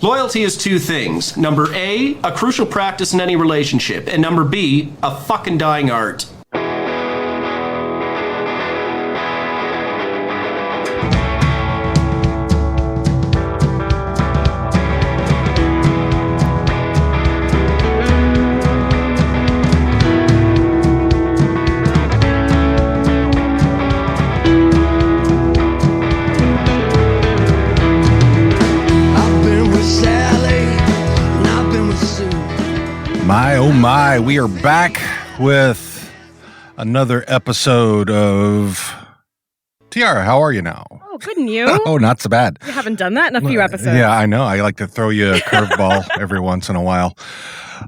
Loyalty is two things. Number A, a crucial practice in any relationship. And number B, a fucking dying art. My, oh my, we are back with another episode of Tiara. How are you now? Oh, good, and you? Oh, not so bad. You haven't done that in a few episodes. Yeah, I know. I like to throw you a curveball every once in a while.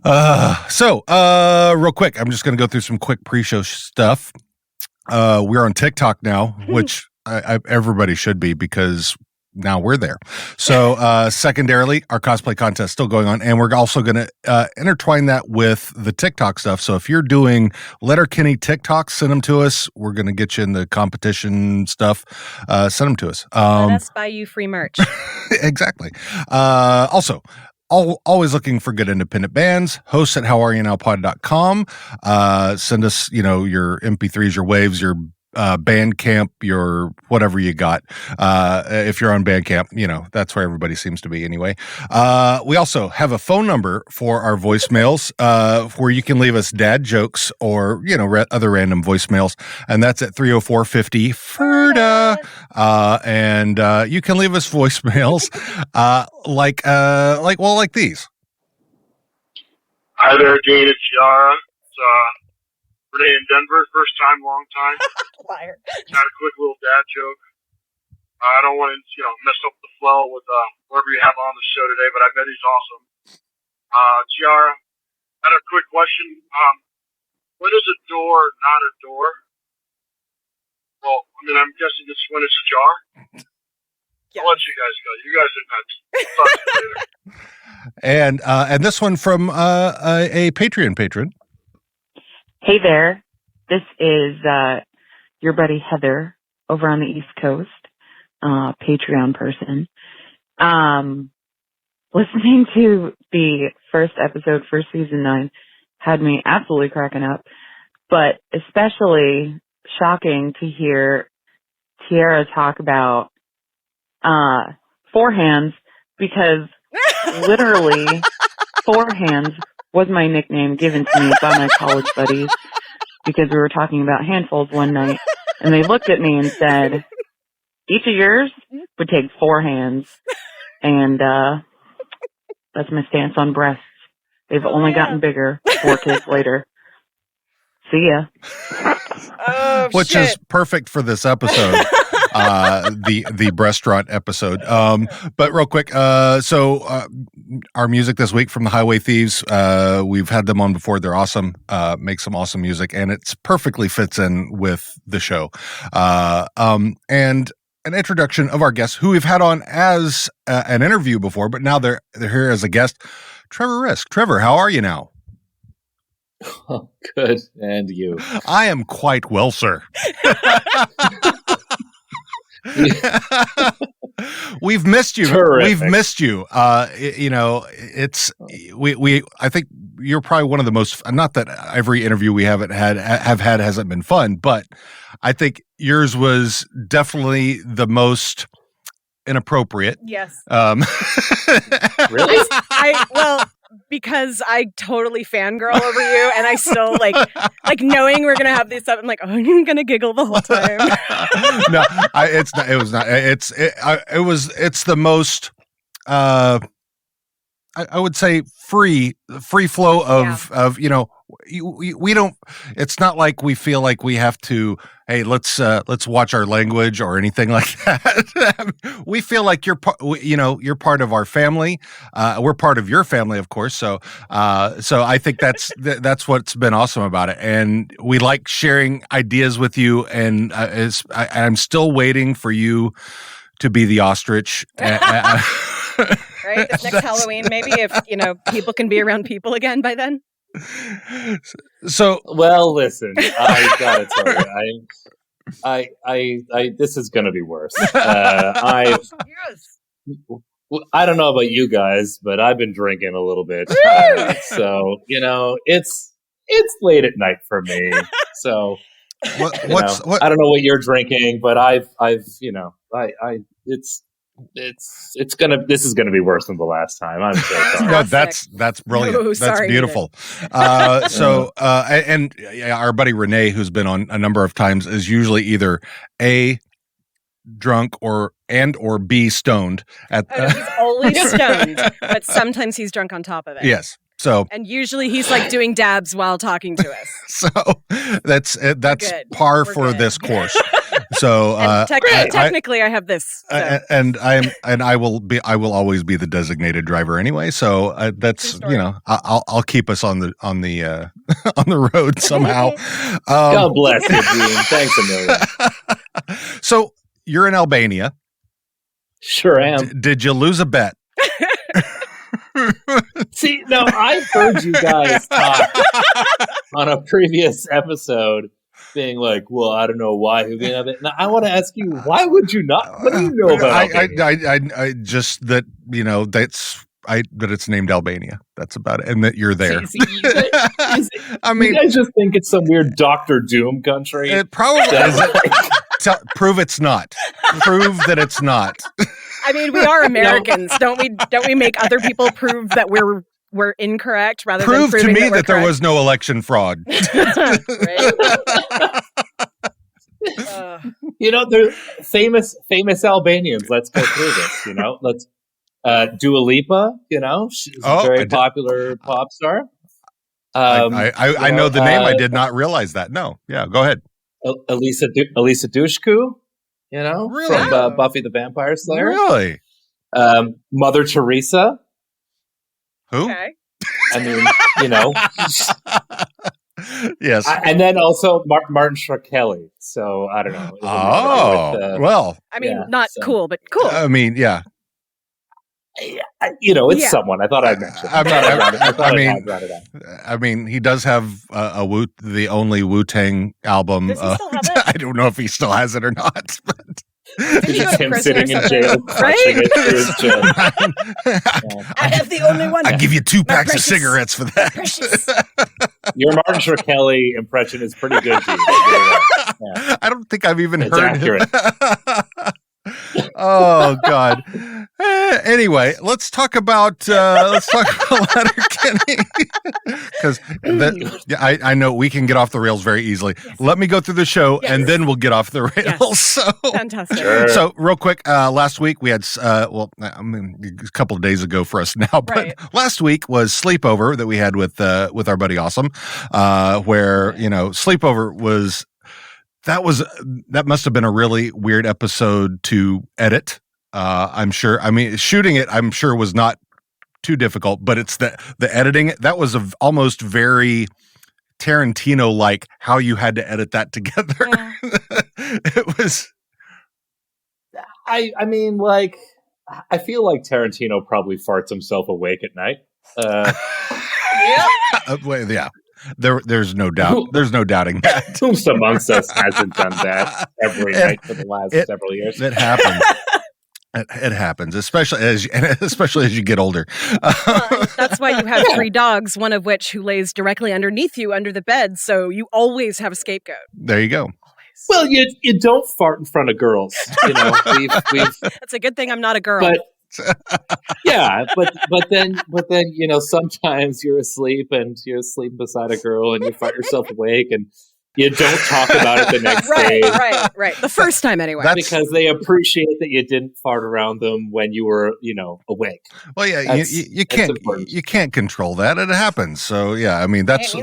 Real quick, I'm just going to go through some quick pre-show stuff. We're on TikTok now, which everybody should be because now we're there. So secondarily, our cosplay contest is still going on, and we're also going to intertwine that with the TikTok stuff. So if you're doing Letterkenny TikToks, send them to us. We're going to get you in the competition stuff. Send them to us. Let us buy you free merch. Exactly. Also, always looking for good independent bands. Hosts at howareyounowpod.com. Send us, your MP3s, your waves, your Bandcamp, your whatever you got. If you're on Bandcamp, that's where everybody seems to be anyway. We also have a phone number for our voicemails, where you can leave us dad jokes or, other random voicemails. And that's at 304-50-FERDA. And you can leave us voicemails, like these. Hi there, Dean. It's Yara. Renee in Denver, first time, long time. Liar. Got a quick little dad joke. I don't want to, mess up the flow with whoever you have on the show today, but I bet he's awesome. Tiara, I had a quick question. When is a door not a door? Well, I'm guessing it's when it's a jar. Yeah. I'll let you guys go. You guys are nuts. Talk to you later. And this one from a Patreon patron. Hey there, this is your buddy Heather over on the East Coast, Patreon person. Listening to the first episode for season 9 had me absolutely cracking up, but especially shocking to hear Tiara talk about forehands, because literally forehands was my nickname given to me by my college buddies, because we were talking about handfuls one night, and they looked at me and said, each of yours would take 4 hands. And that's my stance on breasts. They've only gotten bigger 4 kids later. See ya. Oh, which is perfect for this episode. The Breastaurant episode. But real quick, so our music this week from the Highway Thieves, we've had them on before. They're awesome. Make some awesome music, and it's perfectly fits in with the show. And an introduction of our guests who we've had on as an interview before, but now they're here as a guest. Trevor Risk. Trevor, how are you now? Oh, good. And you? I am quite well, sir. We've missed you. Terrific. We've missed you. I think you're probably one of the most, not that every interview we have had hasn't been fun, but I think yours was definitely the most inappropriate. Yes. Really? Because I totally fangirl over you, and I still like knowing we're gonna have this up. I'm like, oh, I'm gonna giggle the whole time. No, it's not. It was not. It's the most. I would say free flow of we don't. It's not like we feel like we have to. Hey, let's watch our language or anything like that. We feel like you're part of our family. We're part of your family, of course. So I think that's what's been awesome about it, and we like sharing ideas with you. And I'm still waiting for you to be the ostrich. Right, this next Halloween, maybe, if people can be around people again by then. So, well, listen, I gotta tell you, I this is gonna be worse. Yes. I don't know about you guys, but I've been drinking a little bit. So, it's late at night for me. So, What, I don't know what you're drinking, but this is gonna be worse than the last time. I'm so sorry. No, that's brilliant. No, That's sorry, beautiful. And our buddy Renee, who's been on a number of times, is usually either A, drunk or B, stoned. He's always stoned, but sometimes he's drunk on top of it. Yes. So, and usually he's like doing dabs while talking to us. So that's good. par We're for good. this course. So technically, I have this. So. And I will always be the designated driver anyway. So that's I'll keep us on the on the road somehow. God bless you, Gene. Thanks a million. So you're in Albania. Sure am. Did you lose a bet? See, no, I heard you guys talk on a previous episode being like, well, I don't know why. Now, I want to ask you, why would you not? What do you know about Albania? I just that, that it's named Albania. That's about it. And that you're there. I mean, you guys just think it's some weird Dr. Doom country. It probably is. Prove it's not. Prove that it's not. I mean, we are Americans, don't we? Don't we make other people prove that we're incorrect rather than proving to me that there correct? was no election fraud. There's famous Albanians. Let's go through this. Let's Dua Lipa. She's a very popular pop star. I know the name. I did not realize that. No, yeah, go ahead. Elisa Dushku. Really? From Buffy the Vampire Slayer. Really? Mother Teresa. Who? Okay. I mean, Yes. And then also Martin Shkreli. So I don't know. Well. I mean, not cool, but cool. I mean, yeah. It's someone. I thought I'd mention. I mean, he does have the only Wu-Tang album. Does he still have it? I don't know if he still has it or not. But it's just him sitting in jail, crushing it through his chin. I have the only one. I give you 2 packs precious, of cigarettes for that. Your Martin Shkreli impression is pretty good, Gene. Yeah. I don't think I've even It's heard accurate. Oh God. Anyway, let's talk about Letterkenny, because I know we can get off the rails very easily. Yes. Let me go through the show, and then we'll get off the rails. Yes. So fantastic. Sure. So real quick, last week we had a couple of days ago for us now, but last week was sleepover that we had with our buddy Awesome, where sleepover was. That must have been a really weird episode to edit. I'm sure. I mean, shooting it, I'm sure, was not too difficult, but it's the editing. That was almost very Tarantino-like how you had to edit that together. Yeah. It was. I mean, like, I feel like Tarantino probably farts himself awake at night. Yeah. There's no doubt. There's no doubting that. Who's amongst us hasn't done that every night for the last several years? It happens. It happens, especially as you get older. That's why you have 3 dogs, one of which who lays directly underneath you under the bed, so you always have a scapegoat. There you go. Well, you don't fart in front of girls. We've That's a good thing I'm not a girl. But yeah, but then sometimes you're asleep beside a girl and you fart yourself awake and you don't talk about it the next day. Right. The first time anyway. Because they appreciate that you didn't fart around them when you were, awake. Well, yeah, you can't control that. It happens. So yeah, I mean that's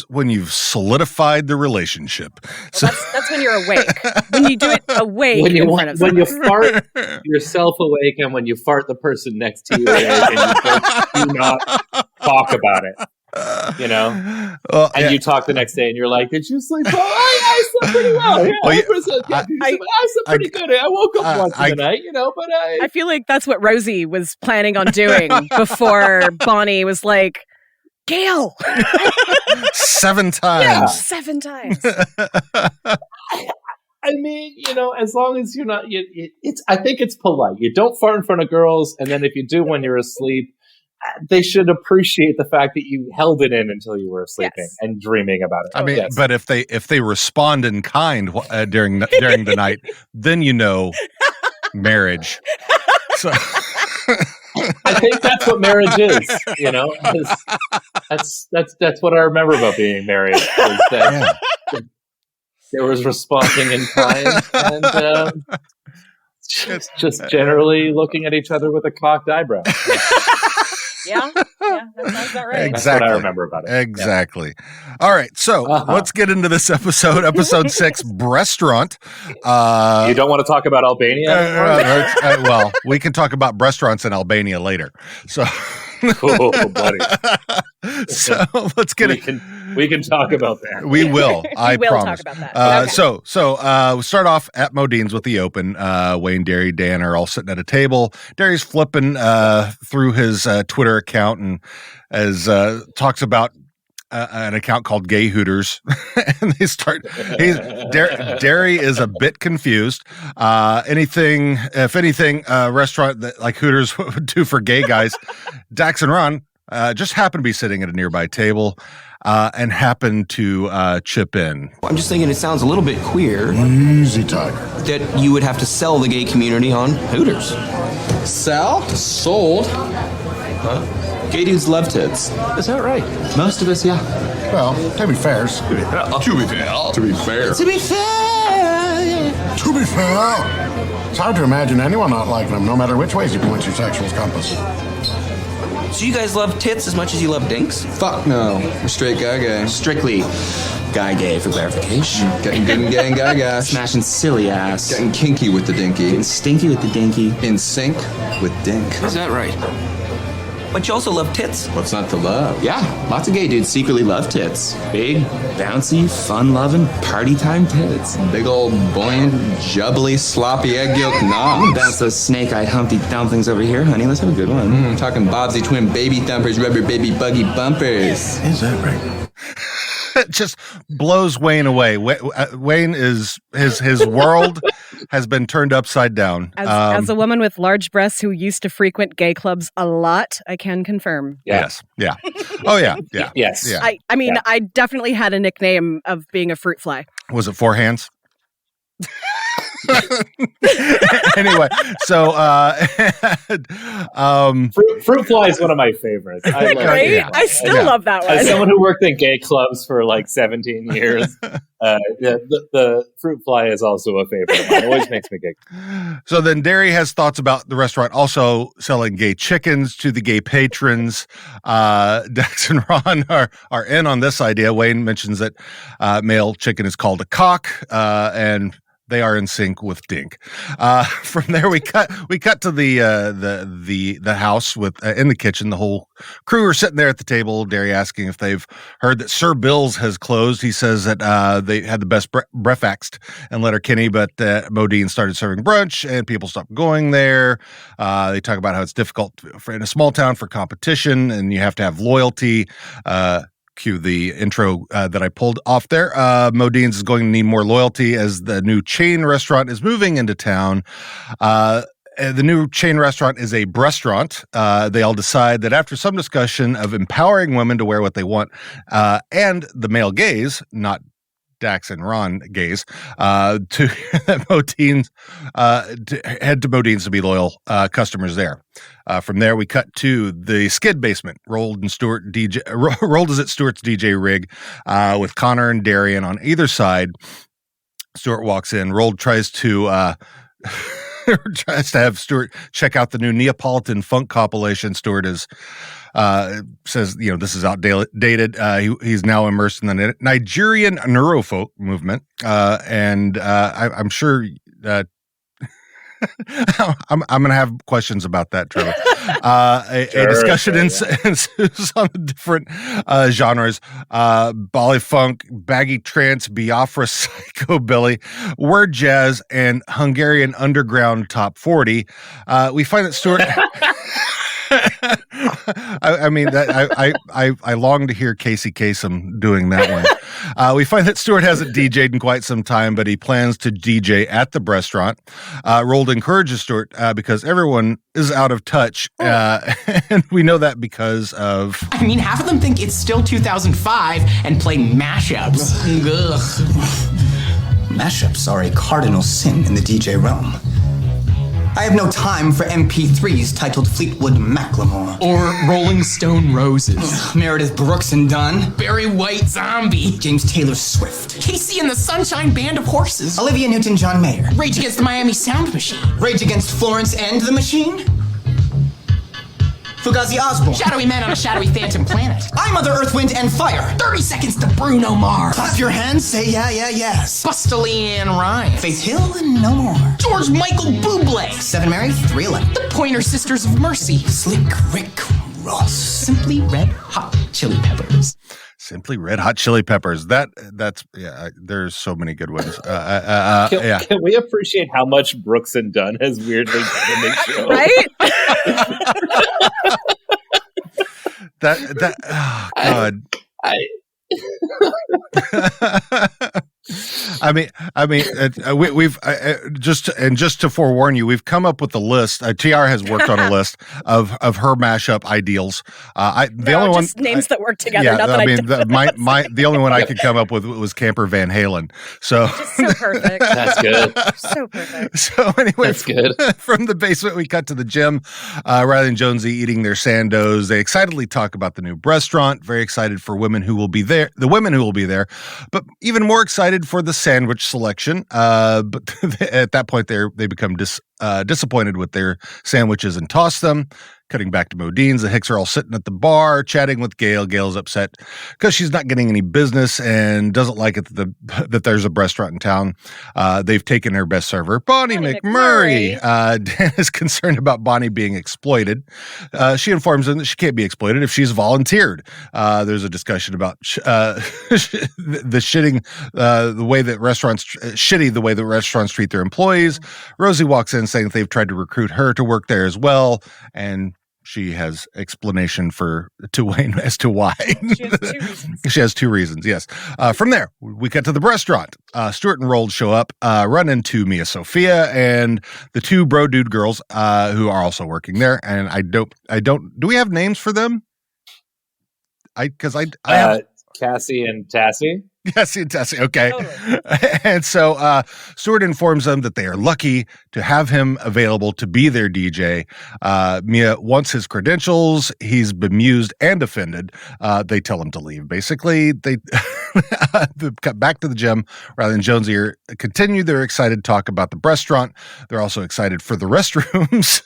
when you've solidified the relationship. So that's when you're awake. When you do it awake when in front of someone. When you fart yourself awake and when you fart the person next to you and you do not talk about it. You talk the next day and you're like, did you sleep well? I slept pretty well. Yeah, I slept pretty good. I woke up once in the night, but I feel like that's what Rosie was planning on doing before Bonnie was like, Gail. 7 times. Yeah, 7 times. I mean, as long as you're not, I think it's polite. You don't fart in front of girls, and then if you do when you're asleep, they should appreciate the fact that you held it in until you were sleeping and dreaming about it. I mean, but if they respond in kind during the night, then marriage. So. I think that's what marriage is. That's what I remember about being married. Is that there was responding in kind and just generally looking at each other with a cocked eyebrow. Yeah, that sounds about right. Exactly. That's what I remember about it. Exactly. Yeah. All right, so let's get into this episode. Episode 6, Breastaurant. You don't want to talk about Albania anymore? Well, we can talk about restaurants in Albania later. So, cool, buddy. So let's get it. We can talk about that. We will. I promise. Talk about that. Okay. So we start off at Modine's with the open. Wayne, Derry, Dan are all sitting at a table. Derry's flipping through his Twitter account and as talks about an account called Gay Hooters, and they start. Derry is a bit confused. If anything, restaurant that like Hooters would do for gay guys. Dax and Ron just happen to be sitting at a nearby table. And happen to chip in. I'm just thinking it sounds a little bit queer. Easy, Tiger. That you would have to sell the gay community on Hooters. Sell? Sold? Huh? Gay dudes love tits. Is that right? Most of us, yeah. Well, to be fair. To be fair. To be fair. To be fair. It's hard to imagine anyone not liking them, no matter which ways you point your sexual compass. So you guys love tits as much as you love dinks? Fuck no. We're straight guy gay. Strictly guy gay for clarification. Getting good and gay and guy gas. Smashing silly ass. Getting kinky with the dinky. Getting stinky with the dinky. In sync with dink. Is that right? But you also love tits. What's not to love? Yeah, lots of gay dudes secretly love tits. Big, bouncy, fun-loving, party-time tits. Big old buoyant, jubbly, sloppy egg yolk knobs. Bounce those snake-eyed Humpty Dumplings over here, honey. Let's have a good one. Talking Bobsy twin baby thumpers, rubber baby buggy bumpers. Is that right? It just blows Wayne away. Wayne is his world has been turned upside down. As a woman with large breasts who used to frequent gay clubs a lot, I can confirm. Yes. Yeah. Oh yeah. Yeah. Yes. Yeah. I mean, I definitely had a nickname of being a fruit fly. Was it Four Hands? Anyway, so Fruit fly is one of my favorites. I love Right? it. I still love that one. As someone who worked in gay clubs for like 17 years, the fruit fly is also a favorite of mine. It always makes me giggle. So then Derry has thoughts about the restaurant also selling gay chickens to the gay patrons. Dax and Ron are in on this idea. Wayne mentions that male chicken is called a cock, and they are in sync with Dink. From there, we cut to the house with in the kitchen. The whole crew are sitting there at the table. Derry asking if they've heard that Sir Bill's has closed. He says that they had the best breakfast in Letterkenny, but Modine started serving brunch and people stopped going there. They talk about how it's difficult in a small town for competition and you have to have loyalty. Cue the intro that I pulled off there. Modine's is going to need more loyalty as the new chain restaurant is moving into town. The new chain restaurant is a Breastaurant. They all decide that after some discussion of empowering women to wear what they want and the male gaze, not Dax and Ron gaze, to Modine's, to head to Modine's to be loyal customers there. From there, we cut to the skid basement. Rolled is at Stewart's DJ rig with Connor and Darian on either side. Stewart walks in. Rolled tries to have Stewart check out the new Neapolitan funk compilation. Stewart says, this is outdated. He's now immersed in the Nigerian Neurofolk movement. And I'm sure that I'm going to have questions about that, Trevor. A discussion ensues on the different genres. Bolly funk, baggy trance, Biafra psychobilly, word jazz, and Hungarian underground top 40. We find that Stewart... I mean, I long to hear Casey Kasem doing that one. We find that Stewart hasn't DJ'd in quite some time, but he plans to DJ at the Breastaurant. Rold encourages Stewart because everyone is out of touch, and we know that because of... I mean, half of them think it's still 2005 and play mashups. Ugh. Mashups are a cardinal sin in the DJ realm. I have no time for MP3s titled Fleetwood Macklemore. Or Rolling Stone Roses. Meredith Brooks and Dunn. Barry White Zombie. James Taylor Swift. Casey and the Sunshine Band of Horses. Olivia Newton-John Mayer. Rage Against the Miami Sound Machine. Rage Against Florence and the Machine. Fugazi Osborne. Shadowy Men on a Shadowy Phantom Planet. I'm Mother Earth, Wind, and Fire. 30 Seconds to Bruno Mars. Clap your hands, say yeah, yeah, yes. Busta Leanne Ryan. Faith Hill and no more. George Michael Bublé. 7 Mary, 311. The Pointer Sisters of Mercy. Slick Rick Ross. Simply Red Hot Chili Peppers. Simply Red Hot Chili Peppers. That's there's so many good ones. Can we appreciate how much Brooks and Dunn has weirdly done in this show? Right? Oh God. We've just to forewarn you, we've come up with a list. TR has worked on a list of her mashup ideals. The only one names that work together. Yeah, not that the only one I could come up with was Camper Van Halen. So just so perfect. That's good. So perfect. So anyway, that's good. From the basement, we cut to the gym. Riley and Jonesy eating their sandos. They excitedly talk about the new Breastaurant. Very excited for women who will be there. The women who will be there, but even more excited for the sandwich selection. But at that point, they become disappointed with their sandwiches and toss them. Cutting back to Modine's, the Hicks are all sitting at the bar chatting with Gail. Gail's upset because she's not getting any business and doesn't like it that there's a restaurant in town. They've taken her best server, Bonnie McMurray. Dan is concerned about Bonnie being exploited. She informs him that she can't be exploited if she's volunteered. There's a discussion about the way that restaurants treat their employees. Rosie walks in saying that they've tried to recruit her to work there as well, and she has explanation to Wayne as to why. She has 2 reasons. She has 2 reasons, yes. From there, we cut to the Breastaurant. Stuart and Rold show up, run into Mia Sophia and the 2 bro dude girls who are also working there. And I don't. Do we have names for them? I have Cassie and Tassie. Cassie and Tassie, okay. Totally. And so Stuart informs them that they are lucky to have him available to be their DJ. Mia wants his credentials. He's bemused and offended. They tell him to leave. Basically, they cut back to the gym. Riley and Jonesy continue their excited talk about the Breastaurant. They're also excited for the restrooms.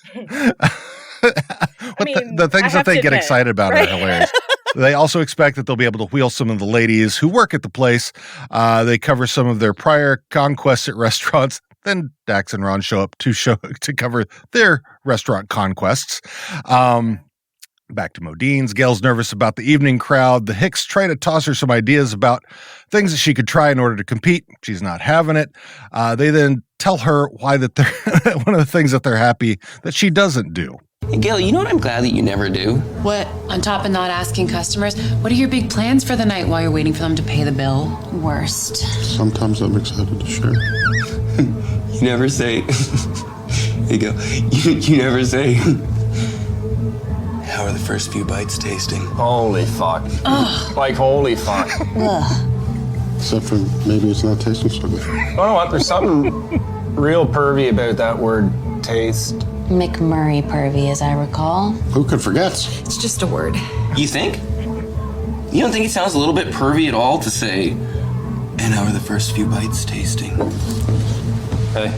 The things that they get excited about are hilarious. They also expect that they'll be able to wheel some of the ladies who work at the place. They cover some of their prior conquests at restaurants. Then Dax and Ron show up to cover their restaurant conquests. Back to Modine's. Gail's nervous about the evening crowd. The Hicks try to toss her some ideas about things that she could try in order to compete. She's not having it. They then tell her why that they're one of the things that they're happy that she doesn't do. Hey, Gail, you know what I'm glad that you never do? What? On top of not asking customers, what are your big plans for the night while you're waiting for them to pay the bill? Worst. Sometimes I'm excited to share. You never say. Hey, Gail, you never say. How are the first few bites tasting? Holy fuck. Ugh. Like, holy fuck. Ugh. Except for maybe it's not tasting so good. You know what? There's something real pervy about that word taste. McMurray pervy, as I recall. Who could forget? It's just a word. You think? You don't think it sounds a little bit pervy at all to say, and how are the first few bites tasting? Hey.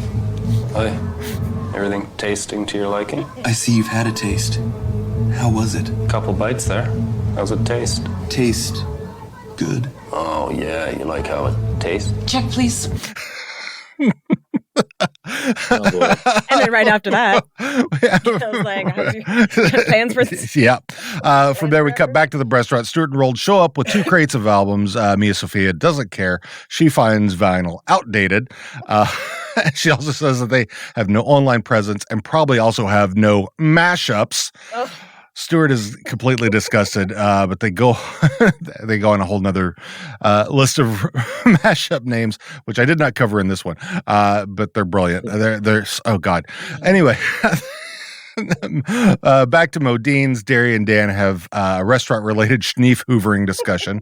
Everything tasting to your liking? I see you've had a taste. How was it? Couple bites there. How's it taste? Taste good. Oh, yeah, you like how it tastes? Check, please. Oh, boy. And then right after that, I was like, plans for this? Yeah. From there, we cut back to the Breastaurant. Stuart and Rold show up with 2 crates of albums. Mia Sophia doesn't care. She finds vinyl outdated. She also says that they have no online presence and probably also have no mashups. Stuart is completely disgusted, but they go on a whole nother list of mashup names, which I did not cover in this one, but they're brilliant. They're oh god. Anyway. Back to Modine's. Derry and Dan have a restaurant-related schneef hoovering discussion.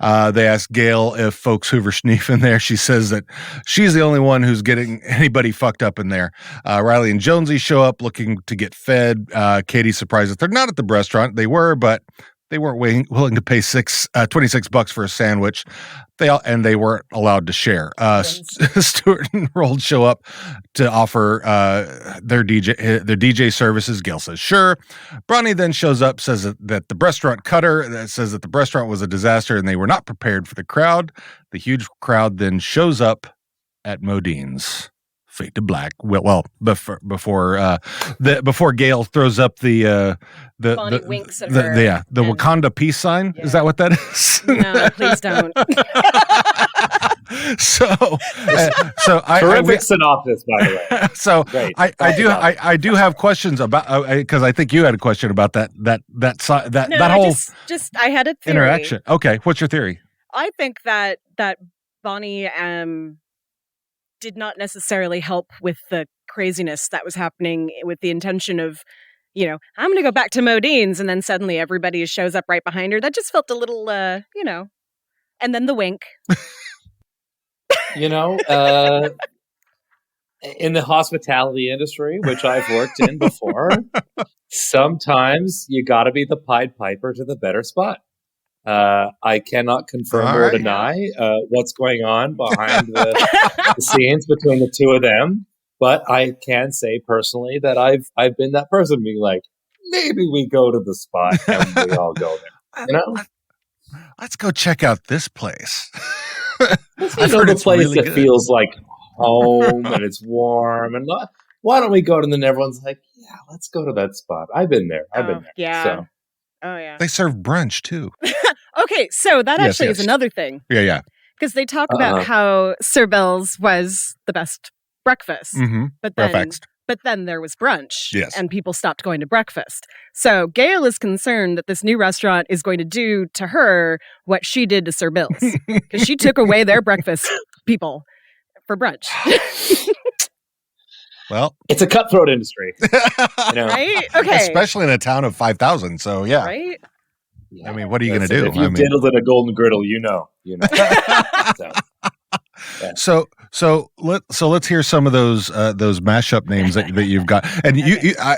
They ask Gail if folks hoover schneef in there. She says that she's the only one who's getting anybody fucked up in there. Riley and Jonesy show up looking to get fed. Katie's surprised that they're not at the restaurant. They were, but they weren't willing to pay $26 for a sandwich. They weren't allowed to share. Stuart and Rold show up to offer their DJ services. Gail says sure. Bronny then shows up, says that the restaurant says that the restaurant was a disaster and they were not prepared for the crowd. The huge crowd then shows up at Modine's. Fade to black. Well, before Gail throws up the winks at her. The Wakanda peace sign. Yeah. Is that what that is? No, please don't. Terrific synopsis, by the way. So I do have questions about because I think you had a question about that whole I had a theory. Interaction. Okay, what's your theory? I think that Bonnie did not necessarily help with the craziness that was happening with the intention of, I'm going to go back to Modine's, and then suddenly everybody shows up right behind her. That just felt a little, and then the wink. In the hospitality industry, which I've worked in before, sometimes you got to be the Pied Piper to the better spot. I cannot confirm or deny what's going on behind the scenes between the two of them, but I can say personally that I've been that person being like, maybe we go to the spot and we all go there. Let's go check out this place. I've heard a place really that feels like home and it's warm and why don't we go to? And then everyone's like, yeah, let's go to that spot. I've been there. Yeah. So. Oh yeah. They serve brunch too. Okay, so that actually is another thing. Yeah. Because they talk about how Sir Bell's was the best breakfast, but then there was brunch, and people stopped going to breakfast. So Gail is concerned that this new restaurant is going to do to her what she did to Sir Bill's, because she took away their breakfast people for brunch. Well, it's a cutthroat industry, right? Okay, especially in a town of 5,000. So yeah, right. I mean, what are you going to do? If you've diddled in a golden griddle, you know. So let's hear some of those mashup names that you've got, and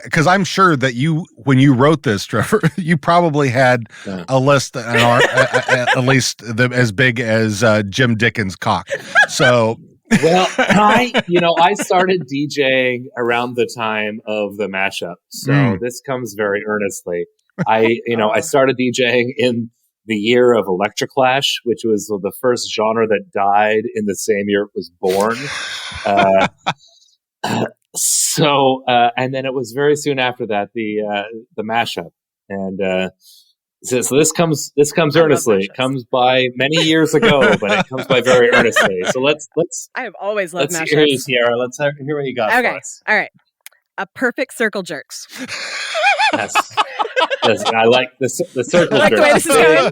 because I'm sure that when you wrote this, Trevor, you probably had a list at least as big as Jim Dickens' cock. So. Well, I started DJing around the time of the mashup, so this comes very earnestly. I started DJing in the year of Electroclash, which was the first genre that died in the same year it was born. And then it was very soon after that the mashup, and so this comes earnestly. It comes by many years ago, but it comes by very earnestly. So let's. I have always loved mashups. Let's hear you, Sierra. Let's hear what you got. Okay, for us. all right. A perfect circle jerks. Yes. I like the circle jerks. I like the way this is going.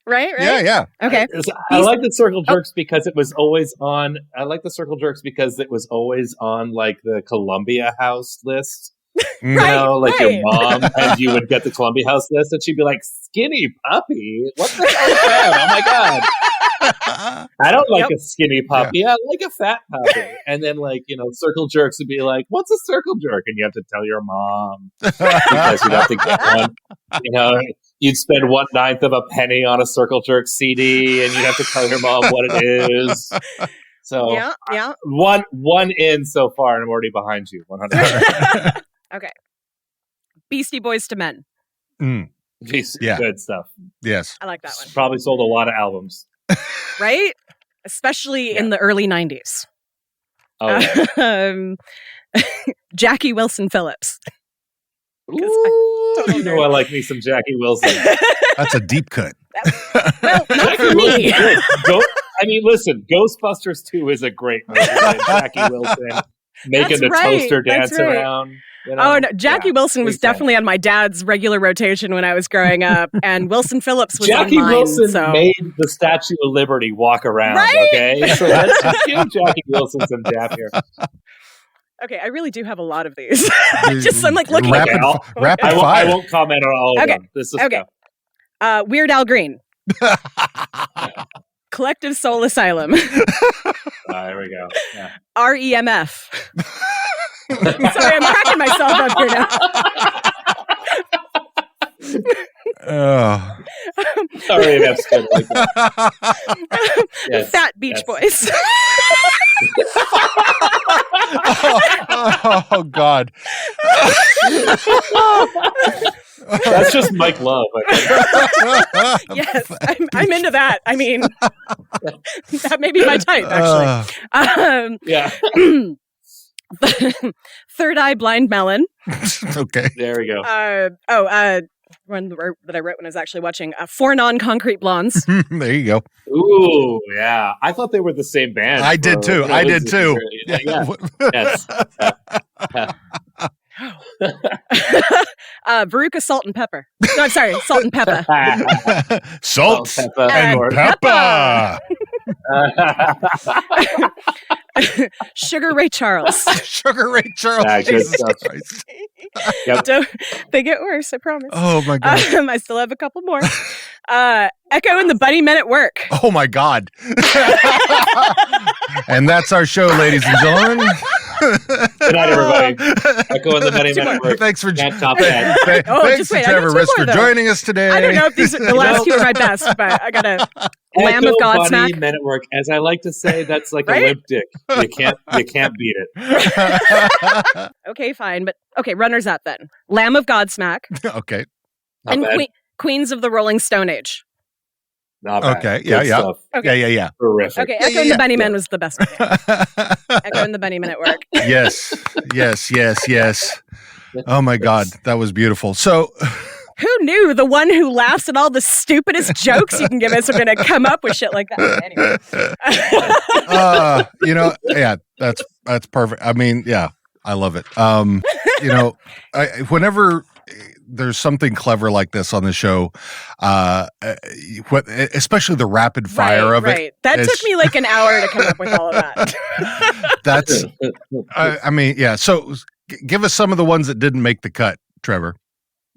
Right? Yeah. Okay. I like the circle jerks because it was always on. I like the circle jerks because it was always on like the Columbia House list. Your mom, and you would get the Columbia House list, and she'd be like, "Skinny puppy, what the hell is that? Oh my god, I don't like a skinny puppy. I like a fat puppy." And then, circle jerks would be like, "What's a circle jerk?" And you have to tell your mom because you'd have to get one. You'd spend 1/9 of a penny on a circle jerk CD, and you'd have to tell your mom what it is. So yeah. One in so far, and I'm already behind you. 100%. Okay. Beastie Boys to Men. Good stuff. Yes. I like that one. Probably sold a lot of albums. Right? Especially in the early 90s. Oh. Jackie Wilson Phillips. I like me some Jackie Wilson. That's a deep cut. Well, not for me. Listen, Ghostbusters 2 is a great movie. Jackie Wilson making the toaster dance around. You know? Oh, no. Jackie Wilson was definitely on my dad's regular rotation when I was growing up, and Wilson Phillips was Jackie on mine. Wilson made the Statue of Liberty walk around, okay? So let's just give Jackie Wilson some dap here. Okay, I really do have a lot of these. I'm like looking rapid fire. I won't comment on all of them. This is Weird Al Green. Collective Soul Asylum. There we go. Yeah. REMF. Sorry, I'm cracking myself up here now. Sorry, that's good. The Fat Beach Boys. Oh God. That's just Mike Love, I think. Yes, I'm into that. I mean, that may be my type, actually. Yeah. Third Eye Blind Melon. Okay. There we go. One that I wrote when I was actually watching Four Non-Concrete Blondes. There you go. Ooh, yeah. I thought they were the same band. I did too. Yeah. Yes. Veruca Salt and Pepper. No, I'm sorry, Salt and Pepper. Salt and Pepper. Sugar Ray Charles. Sugar Ray Charles. Jesus Christ. They get worse, I promise. Oh my God. I still have a couple more. Echo and the Bunny Men at Work. Oh my God. And that's our show, ladies and gentlemen. Good night, everybody. Echo and the Bunny Men at Work. Thanks for top that. Thanks to Trevor Risk for joining us today. I don't know if the last two are my best, but I got a Lamb of God smack. Men at Work. As I like to say, that's like a limp dick. You can't beat it. Okay, fine, but runners up then. Lamb of God smack. Okay. And Queens of the Rolling Stone Age. Not bad. Okay. Yeah. Okay. Yeah. Terrific. Okay. Echo and the Bunnymen was the best one. Echo and the Bunnymen at Work. Yes. Oh my God, that was beautiful. So, who knew the one who laughs at all the stupidest jokes you can give us are going to come up with shit like that? Anyway. That's perfect. I mean, yeah, I love it. Whenever there's something clever like this on the show, especially the rapid fire of it. That took me like an hour to come up with all of that. That's, I mean, yeah. So give us some of the ones that didn't make the cut, Trevor,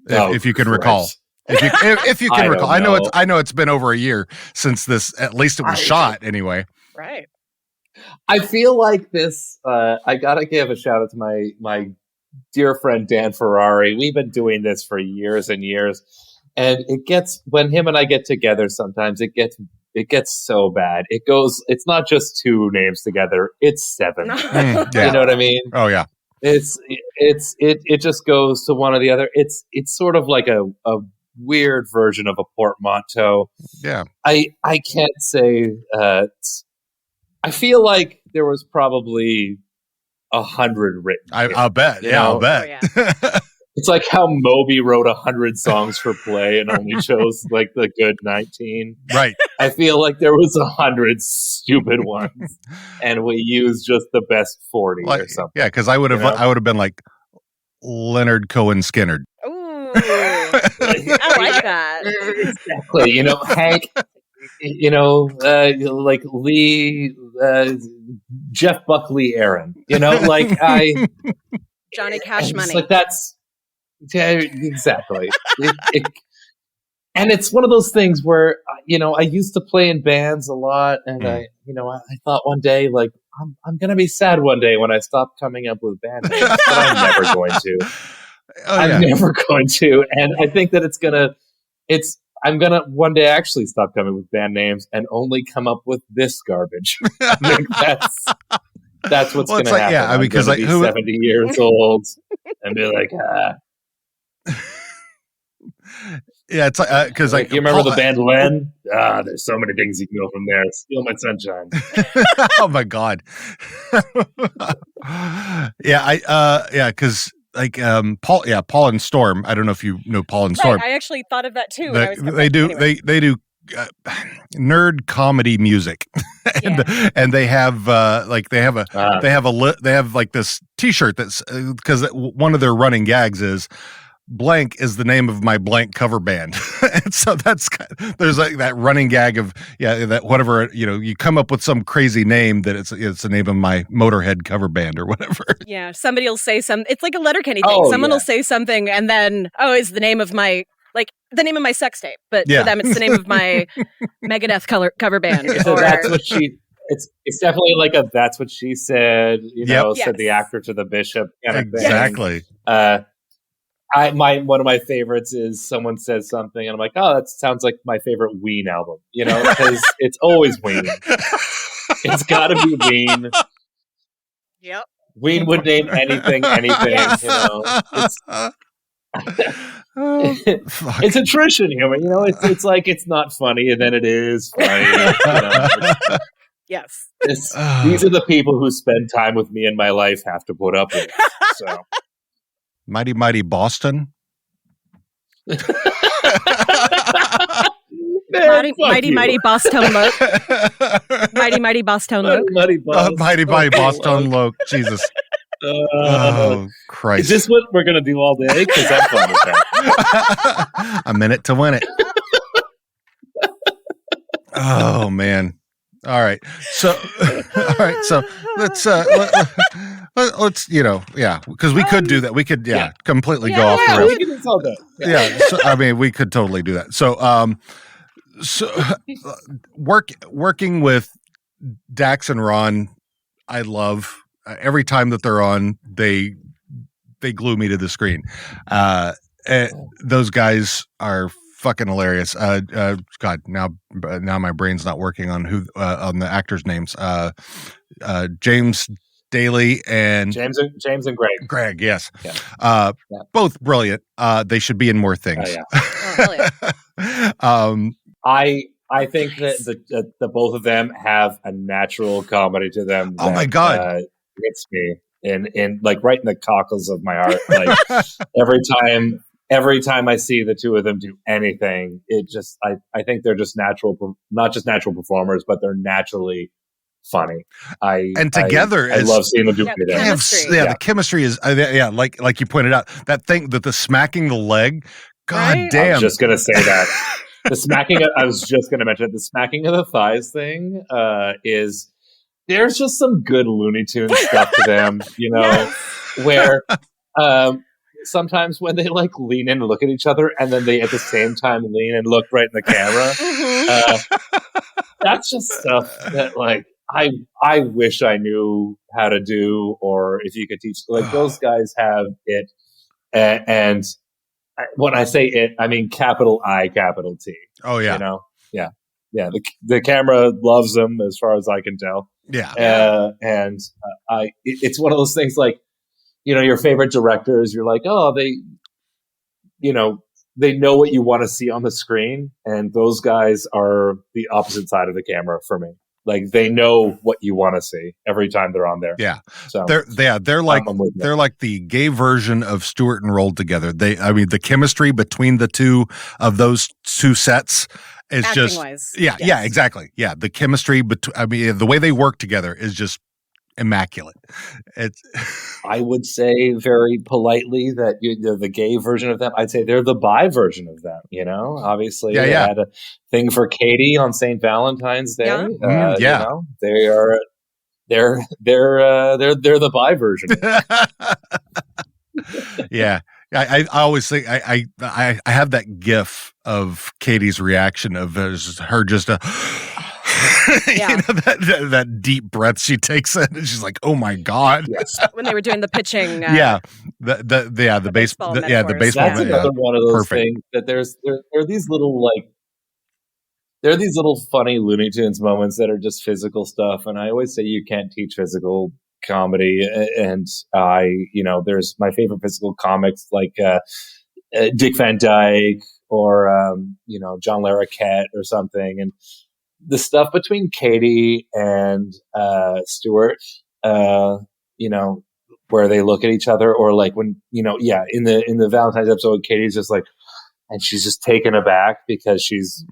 if you can recall. If you can recall, I know it's been over a year since this. At least it was shot anyway. Right. I feel like this. I gotta give a shout out to my dear friend Dan Ferrari. We've been doing this for years and years, and it gets, when him and I get together, sometimes it gets so bad. It's not just two names together; it's seven. Yeah. You know what I mean? Oh yeah. It just goes to one or the other. It's sort of like a weird version of a portmanteau. Yeah. I can't say. I feel like there was probably 100 written. I'll bet. Yeah, I'll bet. Oh, yeah. It's like how Moby wrote 100 songs for play and only chose like the good 19. Right. I feel like there was 100 stupid ones, and we used just the best 40 or something. Yeah, because I would have been like Leonard Cohen Skinner. Ooh, I like that. Exactly. Hank. Like Lee, Jeff Buckley, Aaron. Johnny Cash Money. Like that's exactly. And it's one of those things where I used to play in bands a lot, and I thought one day, like, I'm gonna be sad one day when I stop coming up with band names, but I'm never going to. I'm never going to, and I think that I'm gonna one day actually stop coming with band names and only come up with this garbage. That's what's gonna happen. Yeah, I mean, because like 70 years old and be like, Yeah, it's like because like you remember the band Len? There's so many things you can go from there. Steal My Sunshine. Oh my God. Because like Paul and Storm. I don't know if you know Paul and Storm. I actually thought of that too. They do nerd comedy music, and they have like this T-shirt that's because one of their running gags is blank is the name of my blank cover band. And so there's like that running gag of that whatever, you come up with some crazy name that it's the name of my Motorhead cover band or whatever. Yeah, somebody will say it's like a Letterkenny thing. Someone will say something and then it's the name of my sex tape, but for them it's the name of my Megadeth cover band. So that's what it's definitely like that's what she said, said the actor to the bishop kind of exactly. Thing. One of my favorites is someone says something and I'm like, oh, that sounds like my favorite Ween album, because it's always Ween. It's got to be Ween. Yep. Ween would name anything. It's attrition humor, it's like it's not funny and then it is funny. Yes. These are the people who spend time with me in my life have to put up with it. So. Mighty Mighty Boston. Mighty Boston Loke. Mighty Boston Loke. Mighty Boston Loke. Jesus. Oh, Christ. Is this what we're going to do all day? Because I'm fine with that. A minute to win it. Oh, man. All right. So let's because we could do that. We could completely go off the rails. We can do all that. Yeah. So, I mean, we could totally do that. So working with Dax and Ron, I love every time that they're on, they glue me to the screen. Those guys are fucking hilarious. God, now my brain's not working on on the actors' names. James Daly and James and Greg. Greg, yes. Yeah. Both brilliant. They should be in more things. I think that the both of them have a natural comedy to them. Oh my God. Hits me in like right in the cockles of my heart. Like every time I see the two of them do anything, it just I think they're just not just natural performers, but they're naturally funny. I love seeing them do it. The chemistry is like you pointed out, that thing that the smacking the leg. God damn. I was just gonna say that. The smacking I was just gonna mention it. The smacking of the thighs thing is there's just some good Looney Tunes stuff to them, where sometimes when they like lean in and look at each other and then they at the same time lean and look right in the camera. That's just stuff that like I wish I knew how to do, or if you could teach, like those guys have it. And when I say it, I mean capital I, capital T. Oh yeah. Yeah. The camera loves them as far as I can tell. Yeah. It's one of those things like, your favorite directors, you're like, oh, they know what you want to see on the screen. And those guys are the opposite side of the camera for me. Like they know what you want to see every time they're on there. Yeah. So they're like the gay version of Stewart and Rolled Together. The chemistry between the two of those two sets is Acting-wise, just exactly. Yeah. The chemistry the way they work together is just immaculate. I would say very politely that they're the gay version of them. I'd say they're the bi version of them. Obviously, they had a thing for Katie on St. Valentine's Day. They are. They're the bi version. Yeah. I always think I have that gif of Katie's reaction of her just that deep breath she takes in, and she's like, "Oh my God!" Yes. When they were doing the pitching, the baseball, the baseball. That's another one of those things that there are these little funny Looney Tunes moments that are just physical stuff, and I always say you can't teach physical comedy, and there's my favorite physical comics like Dick Van Dyke or John Larroquette or something, and the stuff between Katie and Stewart, where they look at each other, or like when in the Valentine's episode, Katie's just like, and she's just taken aback because she's,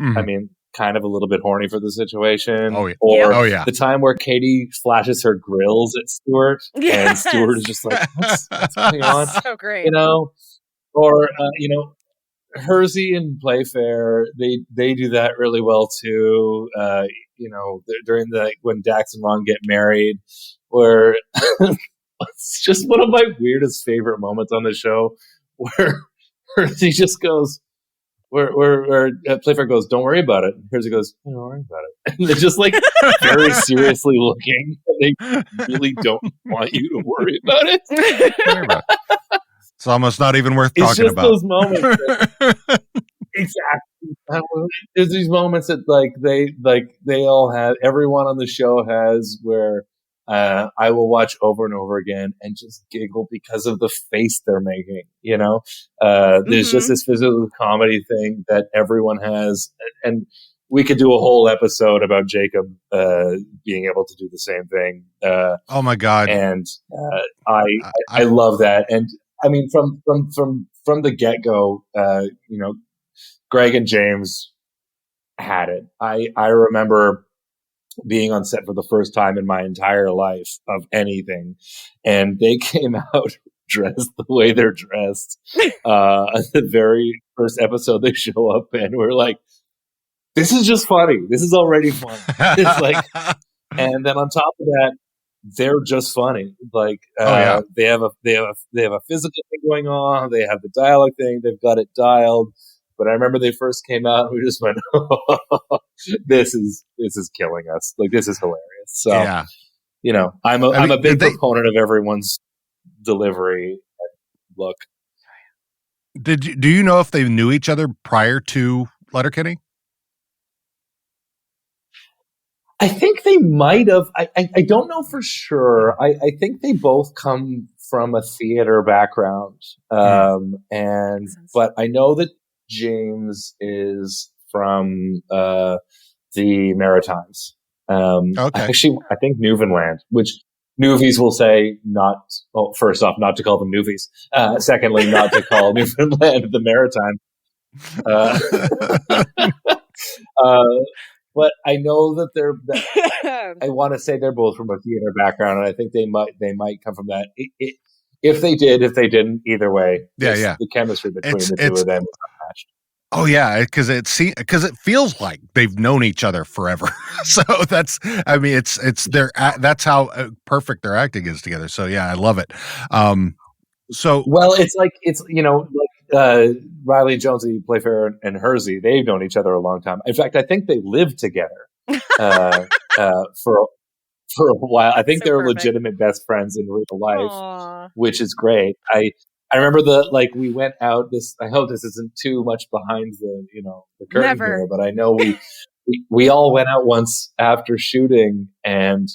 kind of a little bit horny for the situation. Oh, yeah. Or the time where Katie flashes her grills at Stuart, and Stuart is just like, what's going on? So great. You know? Or, Hersey and Playfair, they do that really well too. You know, during when Dax and Ron get married, where it's just one of my weirdest favorite moments on the show, where Hersey just goes, where Playfair goes, "Don't worry about it." And Hersey goes, "Don't worry about it." And they're just like very seriously looking. And they really don't want you to worry about it. It's almost not even worth talking about. It's just those moments. Exactly. There's these moments that they all have. Everyone on the show has where I will watch over and over again and just giggle because of the face they're making. You know, there's just this physical comedy thing that everyone has, and we could do a whole episode about Jacob being able to do the same thing. Oh my God! And I love that. And I mean, from the get go, you know, Greg and James had it. I remember being on set for the first time in my entire life of anything, and they came out dressed the way they're dressed. The very first episode, they show up and we're like, "This is just funny. This is already fun." It's like, and then on top of that, they're just funny. Like, they have a physical thing going on. They have the dialogue thing. They've got it dialed. But I remember they first came out and we just went, oh, this is killing us. Like, this is hilarious. So, you know, I'm a big proponent of everyone's delivery and look. Do you know if they knew each other prior to Letterkenny? I think they might have. I don't know for sure. I think they both come from a theater background. But I know that James is from the Maritimes. Actually, I think Newfoundland, which Newfies will say first off, not to call them Newfies. Secondly, not to call Newfoundland the Maritime. But I know that I want to say they're both from a theater background, and I think they might come from that. If they did, if they didn't, either way, the chemistry between the two of them is unmatched. Oh yeah, because it feels like they've known each other forever. So that's that's how perfect their acting is together. So yeah, I love it. It's you know, like Riley Jonesy, Playfair, and Hersey, they've known each other a long time. In fact, I think they lived together for a while. I think they're legitimate best friends in real life, which is great. I remember we went out I hope this isn't too much behind the curtain here, but I know we all went out once after shooting, and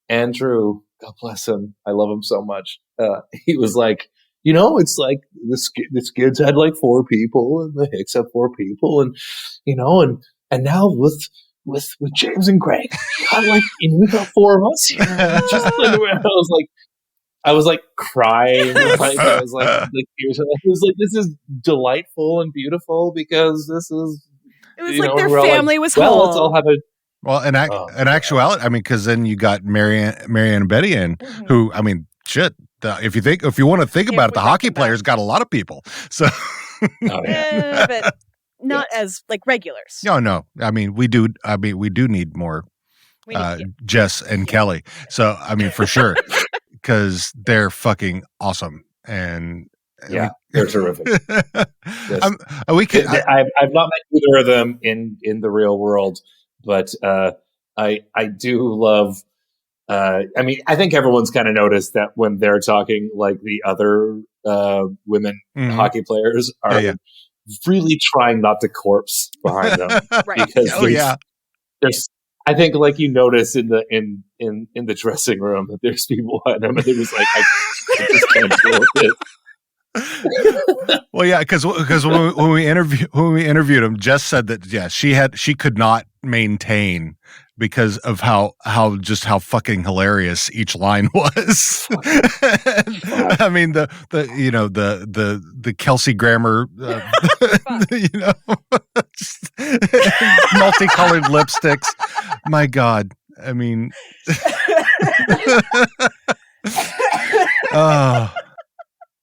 Andrew, God bless him, I love him so much. He was like, you know, it's like the Skids had like 4 people, and the Hicks had 4 people, and you know, and now with James and Greg, we got 4 of us here. I was like crying. I was like tears. I was like, this is delightful and beautiful because this is. It was like their family was whole. Well, let's all have a. Well, in actuality, I mean, because then you got Marianne and Betty in, who, I mean, shit. If you want to think about it, the hockey players got a lot of people. So, but not as like regulars. No. I mean, we do need more Jess and Kelly. So, I mean, for sure, because they're fucking awesome and. Yeah, they're terrific. Yes. I've not met either of them in the real world, but I do love. I mean, I think everyone's kind of noticed that when they're talking, like the other women hockey players are really trying not to corpse behind them, right? Because there's. I think, like you notice in the dressing room, that there's people behind them, and they're just like, I just can't deal with it. Well, yeah, because when we interviewed him, Jess said that she could not maintain because of how fucking hilarious each line was. I mean, the Kelsey Grammer, multicolored lipsticks. My God. I mean,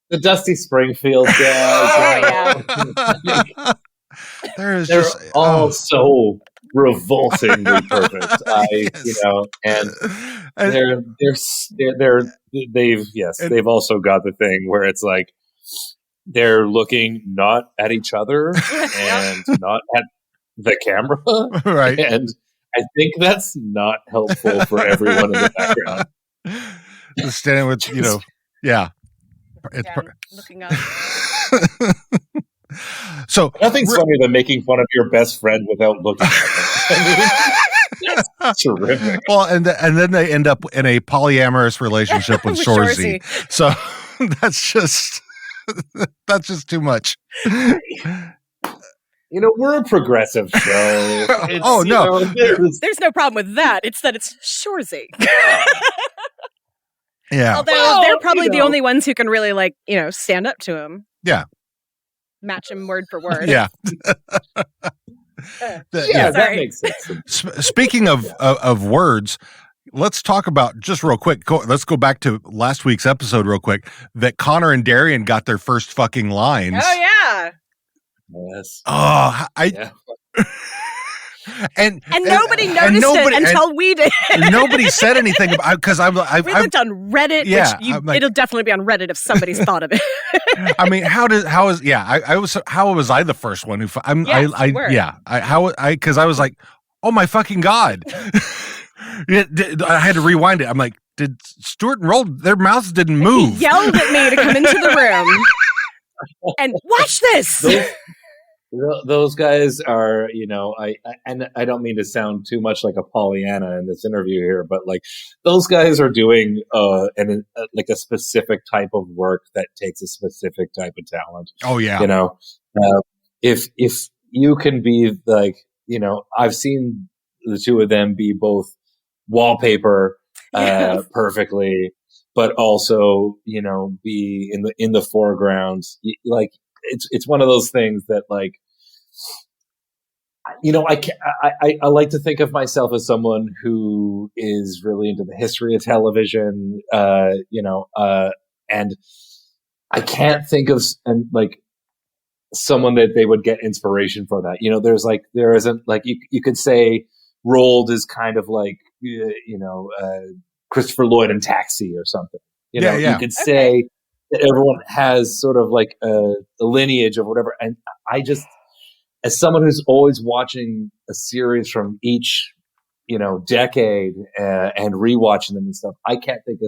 the Dusty Springfield guys. They're all so revoltingly perfect. They've also got the thing where it's like they're looking not at each other and not at the camera, right? And I think that's not helpful for everyone in the background. Just standing with, yeah. It's looking up. So nothing's funnier than making fun of your best friend without looking at them. I mean, that's terrific. Well, and then they end up in a polyamorous relationship with Shorzy. So that's just too much. We're a progressive show. Oh no, there's no problem with that. It's that it's Shorzy. Yeah. Although they're probably the only ones who can really stand up to him. Yeah. Match him word for word. Yeah. That makes sense. Speaking of words, let's talk about just real quick. Let's go back to last week's episode real quick. That Connor and Darian got their first fucking lines. Oh yeah. Yes. Oh, and nobody noticed it until we did. Nobody said anything about because I've looked on Reddit. Yeah, which it'll definitely be on Reddit if somebody's thought of it. I mean, how was I the first one who? Because I was like, oh my fucking God. I had to rewind it. I'm like, did Stuart and Roll? Their mouths didn't move. He yelled at me to come into the room and watch this. Those guys are, I don't mean to sound too much like a Pollyanna in this interview here, but like those guys are doing a specific type of work that takes a specific type of talent. Oh yeah, if you can be like, I've seen the two of them be both wallpaper perfectly, but also be in the foreground, like. It's one of those things that like, I like to think of myself as someone who is really into the history of television, and I can't think of someone that they would get inspiration for that. There isn't like, you could say Roald is kind of like, Christopher Lloyd in Taxi or something, you could say, that everyone has sort of like a lineage of whatever. And I just, as someone who's always watching a series from each, decade and rewatching them and stuff, I can't think of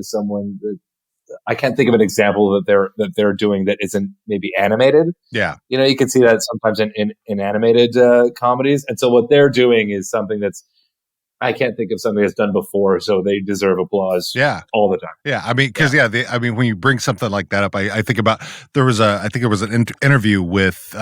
an example that they're doing that isn't maybe animated. Yeah. You can see that sometimes in animated comedies. And so what they're doing is something that's, I can't think of something that's done before, so they deserve applause. Yeah, all the time. Yeah, I mean, because when you bring something like that up, I think about I think it was an interview with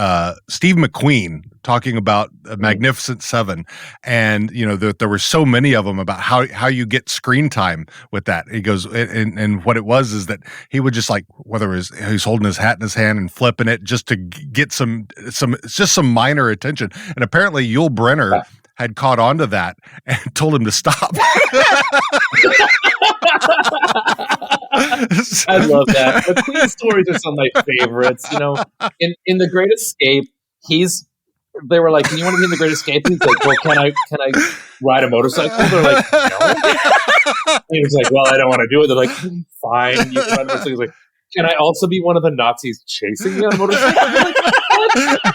Steve McQueen talking about Magnificent Seven, and there were so many of them about how you get screen time with that. He goes, and what it was is that he would just like whether it was he's holding his hat in his hand and flipping it just to get some minor attention, and apparently Yul Brynner had caught on to that and told him to stop. I love that. The Queen stories are some of my favorites. In The Great Escape, they were like, "Can you want to be in The Great Escape?" He's like, "Well, can I ride a motorcycle?" They're like, "No." And he was like, "Well, I don't want to do it." They're like, "Fine, you can ride a motorcycle." He's like, "Can I also be one of the Nazis chasing me on a motorcycle?" They're like,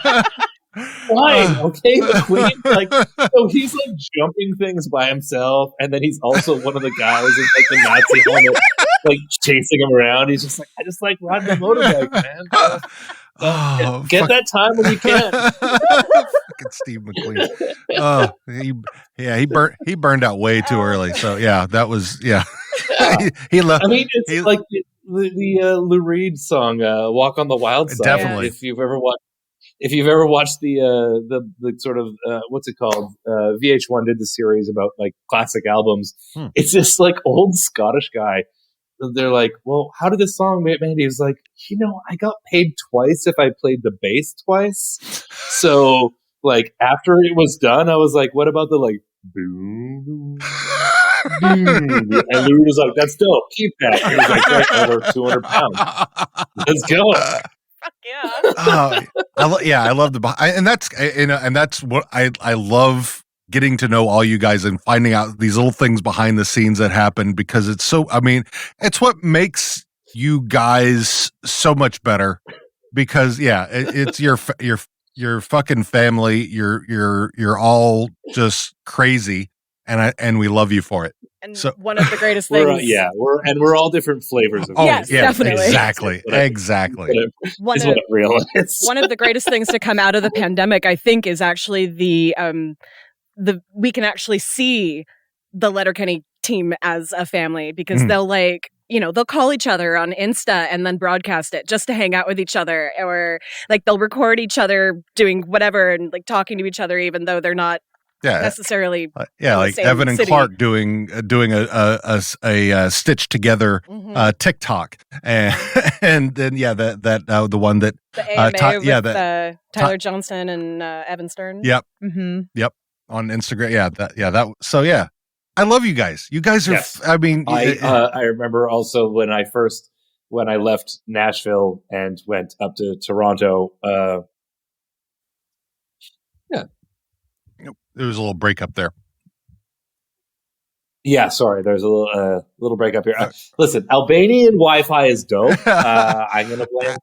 "What?" Fine, okay, the Queen, so he's like jumping things by himself, and then he's also one of the guys in like the Nazi helmet, like chasing him around. He's just like, I just like riding a motorbike, man. Get that time when you can. Fucking Steve McQueen. He burned out way too early. So yeah, that was he left. I mean, it's like the Lou Reed song, "Walk on the Wild Side." Definitely, if you've ever watched. if you've ever watched the sort of what's it called? VH1 did the series about like classic albums. It's this like old Scottish guy. They're like, well, how did this song make? He was like, I got paid twice if I played the bass twice. So like after it was done, I was like, what about the like boom? And Lou was like, that's dope. Keep that. And he was like, right, another 200 pounds. Let's go. I love and that's what I love, getting to know all you guys and finding out these little things behind the scenes that happen, because it's it's what makes you guys so much better, because it's your fucking family. You're all just crazy, and we love you for it. And one of the greatest things. We're all different flavors of yes, definitely. Exactly. One of the greatest things to come out of the pandemic, I think, is actually we can actually see the Letterkenny team as a family, because they'll they'll call each other on Insta and then broadcast it just to hang out with each other, or like they'll record each other doing whatever and like talking to each other, even though they're not necessarily like Evan and Clark doing a stitched together TikTok, and then the one that the AMA with Tyler Johnston and Evan Stern. Yep. Yep. On Instagram. So I love you guys. You guys are. Yes. I remember also when I left Nashville and went up to Toronto. There was a little break up there. Yeah, sorry. There's a little break up here. Listen, Albanian Wi-Fi is dope. I'm gonna blame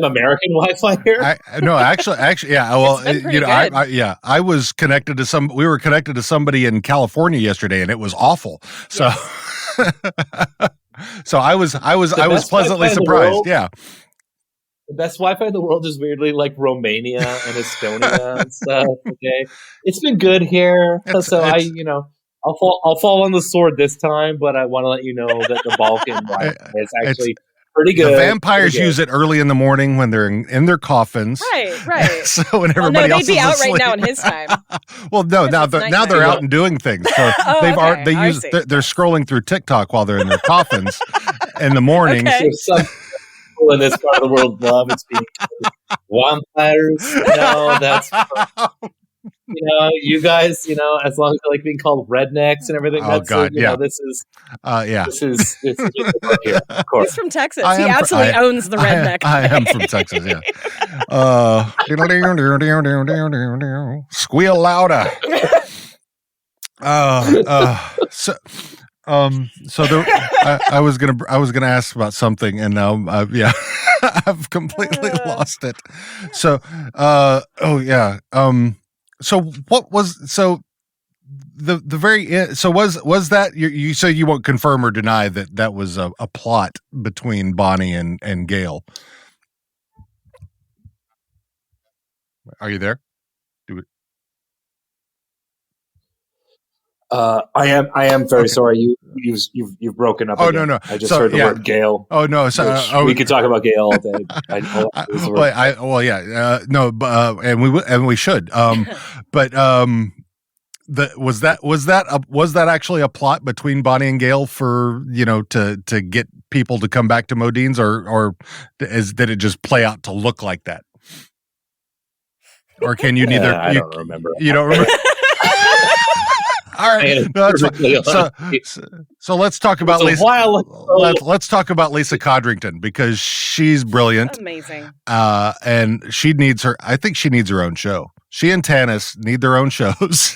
American Wi-Fi here. Actually, yeah. Well, I was connected to we were connected to somebody in California yesterday, and it was awful. So, so I was pleasantly surprised. Yeah. The best Wi-Fi in the world is weirdly like Romania and Estonia and stuff. Okay, it's been good here, I'll fall on the sword this time, but I want to let you know that the Balkan Wi-Fi is actually pretty good. The vampires use it early in the morning when they're in their coffins. Right. So when everybody else is they'd be out asleep. right now in his time. Well, no, now they're out and doing things. So they're scrolling through TikTok while they're in their coffins in the morning. Okay. So some people in this part of the world love it's being vampires. No, that's. You guys, as long as you like being called rednecks and everything. Oh, God, this is here, of course. He's from Texas. He absolutely owns the redneck. I am from Texas, yeah. Squeal louder. I was gonna ask about something, and now I've completely lost it. So so what was the very end? So was that you say you won't confirm or deny that was a plot between Bonnie and Gail? Are you there? I am very sorry. You've broken up. Oh, again. No. I just heard the word Gail. Oh no. We could talk about Gail all day. And we should. But was that actually a plot between Bonnie and Gail for to get people to come back to Modine's, or did it just play out to look like that? Or can you neither? I don't remember. You don't remember. All right, so let's talk about Lisa. Let's talk about Lisa Codrington, because she's brilliant, amazing, and she needs her. I think she needs her own show. She and Tanis need their own shows.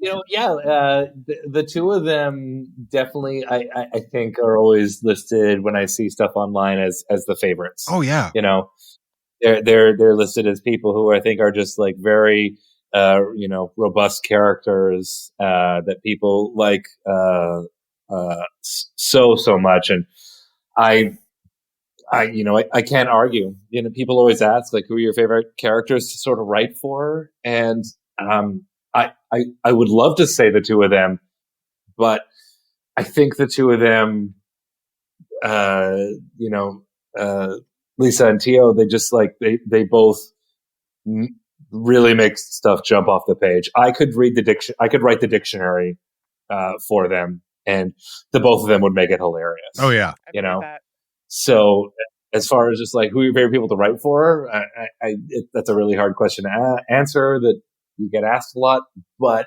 The two of them definitely, I think, are always listed when I see stuff online as the favorites. Oh yeah, they're listed as people who I think are just like very. Robust characters that people like so much, and I can't argue. People always ask like, who are your favorite characters to sort of write for, and I would love to say the two of them, but I think the two of them, Lisa and Tio, they just like they both really make stuff jump off the page. I could write the dictionary for them, and the both of them would make it hilarious. Oh yeah, you know. So as far as just like who are your favorite people to write for, that's a really hard question to answer that you get asked a lot. But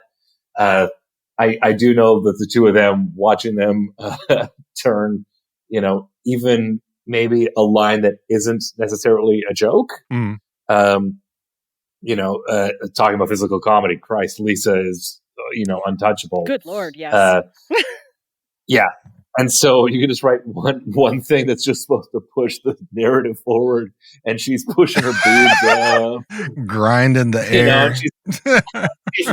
I do know that the two of them, watching them turn, you know, even maybe a line that isn't necessarily a joke. You know, talking about physical comedy, Christ, Lisa is, you know, untouchable. Good Lord, yes. Yeah. And so you can just write one thing that's just supposed to push the narrative forward, and she's pushing her boobs up, grinding the air. Know, she's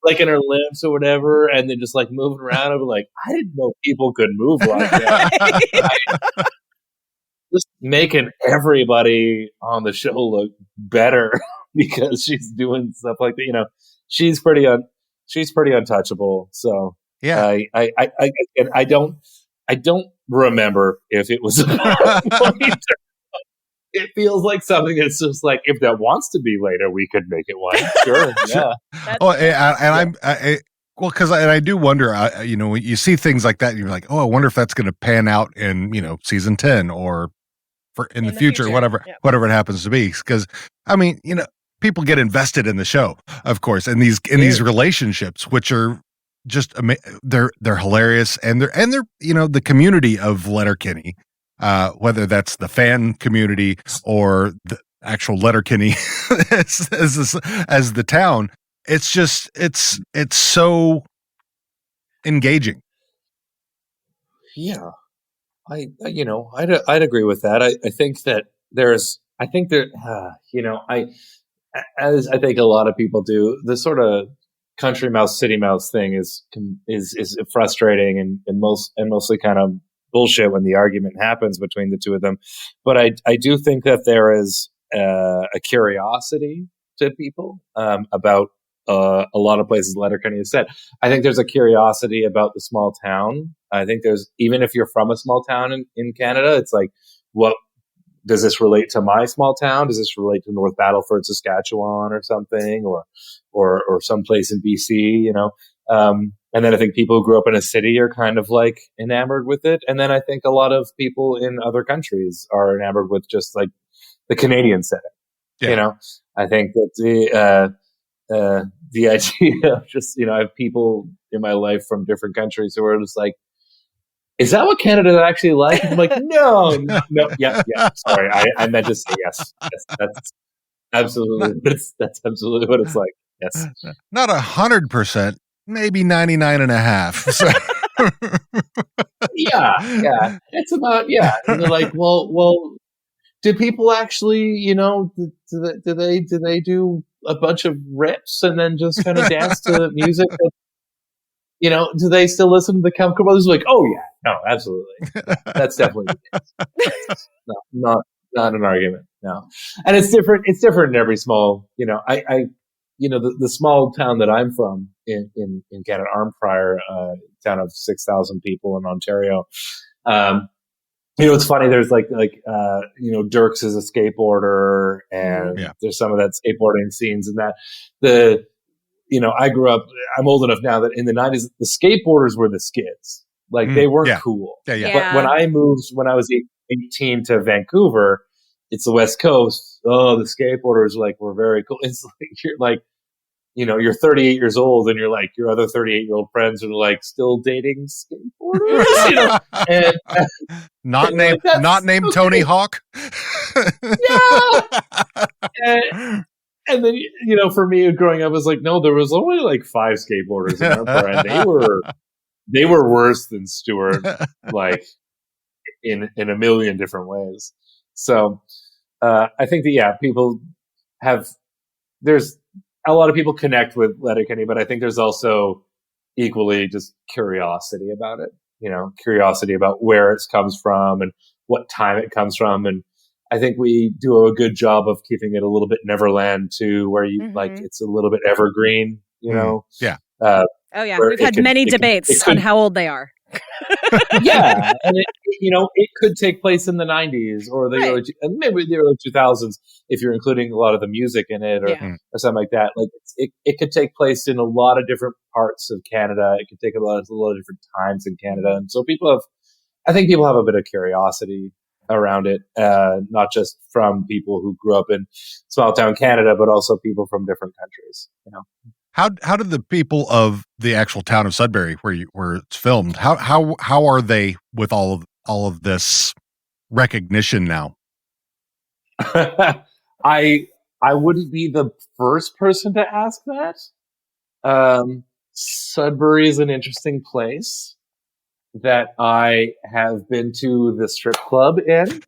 licking her lips or whatever, and then just like moving around. I'm like, I didn't know people could move like that. Just making everybody on the show look better because she's doing stuff like that. You know, she's pretty untouchable. So. Yeah, I don't remember if it was. It feels like something that's just like, if that wants to be later, we could make it one. Sure, yeah. Because I do wonder. You know, you see things like that, and you're like, oh, I wonder if that's going to pan out in, you know, season 10 or in the future, whatever it happens to be. Because I mean, you know, people get invested in the show, of course, in these relationships, which are just they're hilarious, and they're you know, the community of Letterkenny, whether that's the fan community or the actual Letterkenny as the town, it's just it's so engaging. Yeah, I'd agree with that. I think that you know, as I think a lot of people do, the sort of country mouse, city mouse thing is frustrating and mostly kind of bullshit when the argument happens between the two of them. But I do think that there is a curiosity to people about a lot of places Letterkenny has said. I think there's a curiosity about the small town. I think there's, even if you're from a small town in Canada, it's like, what does this relate to my small town? Does this relate to North Battleford, Saskatchewan, or something, or someplace in BC? You know, and then I think people who grew up in a city are kind of like enamored with it. And then I think a lot of people in other countries are enamored with just like the Canadian setting. Yeah. You know, I think that the idea of just, you know, I have people in my life from different countries who are just like, is that what Canada actually like? I'm like, no, yeah. Sorry, I meant to say yes. That's absolutely, that's absolutely what it's like. Yes, not 100%, maybe 99.5%. So. Yeah, it's about And they're like, well, do people actually, you know, do they do a bunch of rips and then just kind of dance to music? You know, do they still listen to the Chemical Brothers? Like, oh yeah, no, absolutely, that's definitely the case. No, not an argument. No, and it's different. It's different in every small. You know, I you know, the small town that I'm from in Canada, Armprior, town of 6,000 people in Ontario. You know, it's funny. There's like you know, Dirks is a skateboarder, and there's some of that skateboarding scenes and that you know, I grew up, I'm old enough now that in the 90s, the skateboarders were the skids. Like, they weren't cool. Yeah. But when I moved, when I was 18 to Vancouver, it's the West Coast. Oh, the skateboarders, like, were very cool. It's like, you're like, you know, you're 38 years old and you're like, your other 38-year-old friends are like still dating skateboarders, you know? And, not named okay. Tony Hawk. Yeah. And then, you know, for me growing up, I was like, no, there was only like 5 skateboarders in Armprior, and they were worse than Stuart, like in a million different ways. So I think that people there's a lot of people connect with Letterkenny, but I think there's also equally just curiosity about it. You know, curiosity about where it comes from and what time it comes from, and I think we do a good job of keeping it a little bit Neverland too, where you like it's a little bit evergreen, you know? Yeah. We've had many debates on how old they are. Yeah, and it could take place in the 90s or the early, maybe the early 2000s if you're including a lot of the music in it or something like that. Like it could take place in a lot of different parts of Canada. It could take a lot of different times in Canada, and so I think people have a bit of curiosity around it, not just from people who grew up in small town Canada, but also people from different countries. How did the people of the actual town of Sudbury, where it's filmed, how are they with all of this recognition now? I wouldn't be the first person to ask that. Sudbury is an interesting place that I have been to the strip club in,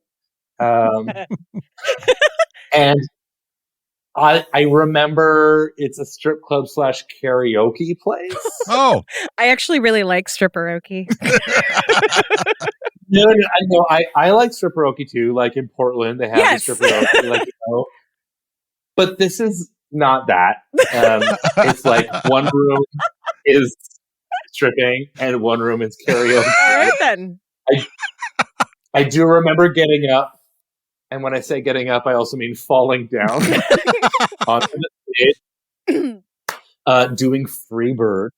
and I remember it's a strip club / karaoke place. Oh, I actually really like stripperoke. No, I like stripperoke too. Like in Portland, they have the stripperoke. But this is not that. It's like one room is stripping and one room is karaoke. All right then. I do remember getting up. And when I say getting up, I also mean falling down onto the stage, doing Freebird,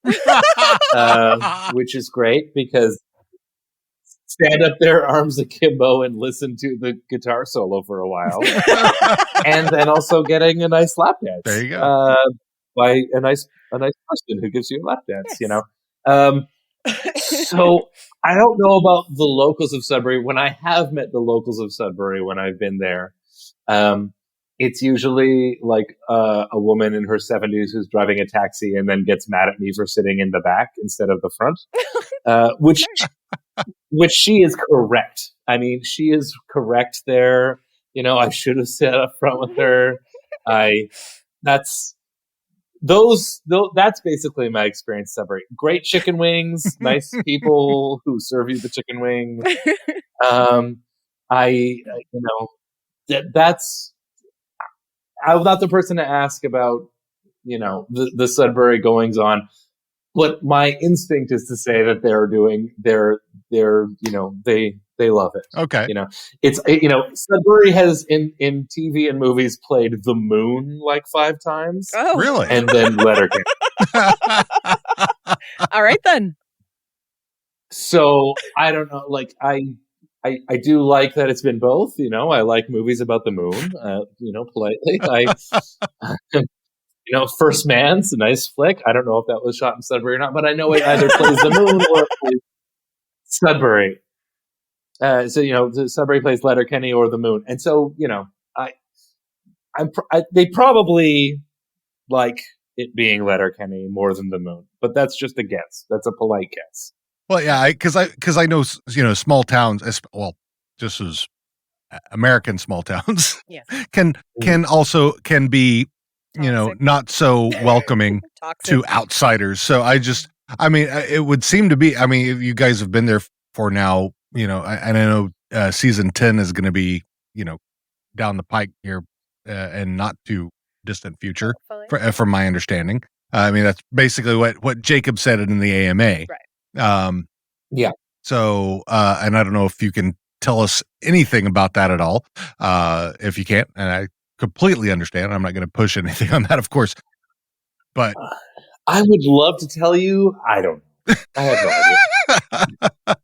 which is great because stand up there, arms akimbo, and listen to the guitar solo for a while, and then also getting a nice lap dance. There you go. By a nice person who gives you a lap dance. So I don't know about the locals of Sudbury. When I have met the locals of Sudbury, when I've been there, it's usually like a woman in her 70s who's driving a taxi and then gets mad at me for sitting in the back instead of the front, which she is correct. I mean, she is correct there. I should have sat up front with her. That's basically my experience. Sudbury, great chicken wings, nice people who serve you the chicken wings. I'm not the person to ask about, the Sudbury goings on, but my instinct is to say that they love it. Okay. It's, Sudbury has in TV and movies played the moon like 5 times. Oh, really? And then Letterkenny. All right then. So I don't know. Like I do like that it's been both. I like movies about the moon. Politely. First Man's a nice flick. I don't know if that was shot in Sudbury or not, but I know it either plays the moon or it plays Sudbury. So Sudbury plays Letterkenny or the moon, and so they probably like it being Letterkenny more than the moon, but that's just a guess. That's a polite guess. Well, yeah, because I know small towns, just as American small towns can be toxic. Not so welcoming to outsiders. So it would seem to be. I mean, if you guys have been there for now. And I know season 10 is going to be, down the pike here and not too distant future, from my understanding. I mean, that's basically what Jacob said in the AMA. Right. Yeah. So, and I don't know if you can tell us anything about that at all. If you can't, and I completely understand, I'm not going to push anything on that, of course. But I would love to tell you. I don't know. I have no idea.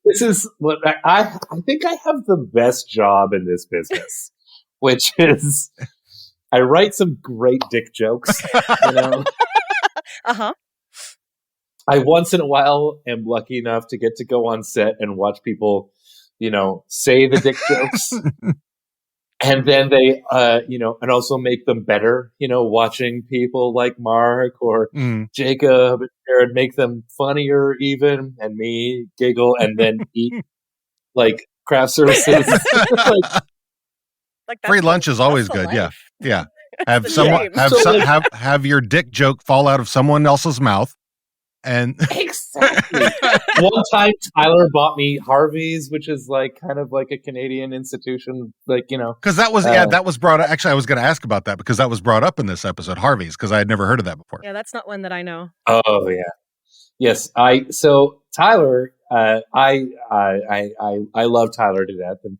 This is what I think I have the best job in this business, which is I write some great dick jokes. Uh-huh. I once in a while am lucky enough to get to go on set and watch people, say the dick jokes. And then they, and also make them better, watching people like Mark or Jacob and Jared make them funnier even, and me giggle and then eat like craft services. Like free lunch is always good. Yeah. Yeah. Have your dick joke fall out of someone else's mouth. And exactly. One time Tyler bought me Harvey's, which is like kind of like a Canadian institution, because that was brought up. Actually, I was going to ask about that because that was brought up in this episode, Harvey's, because I had never heard of that before. Yeah, that's not one that I know. Oh yeah. Yes. So Tyler I love Tyler to death, and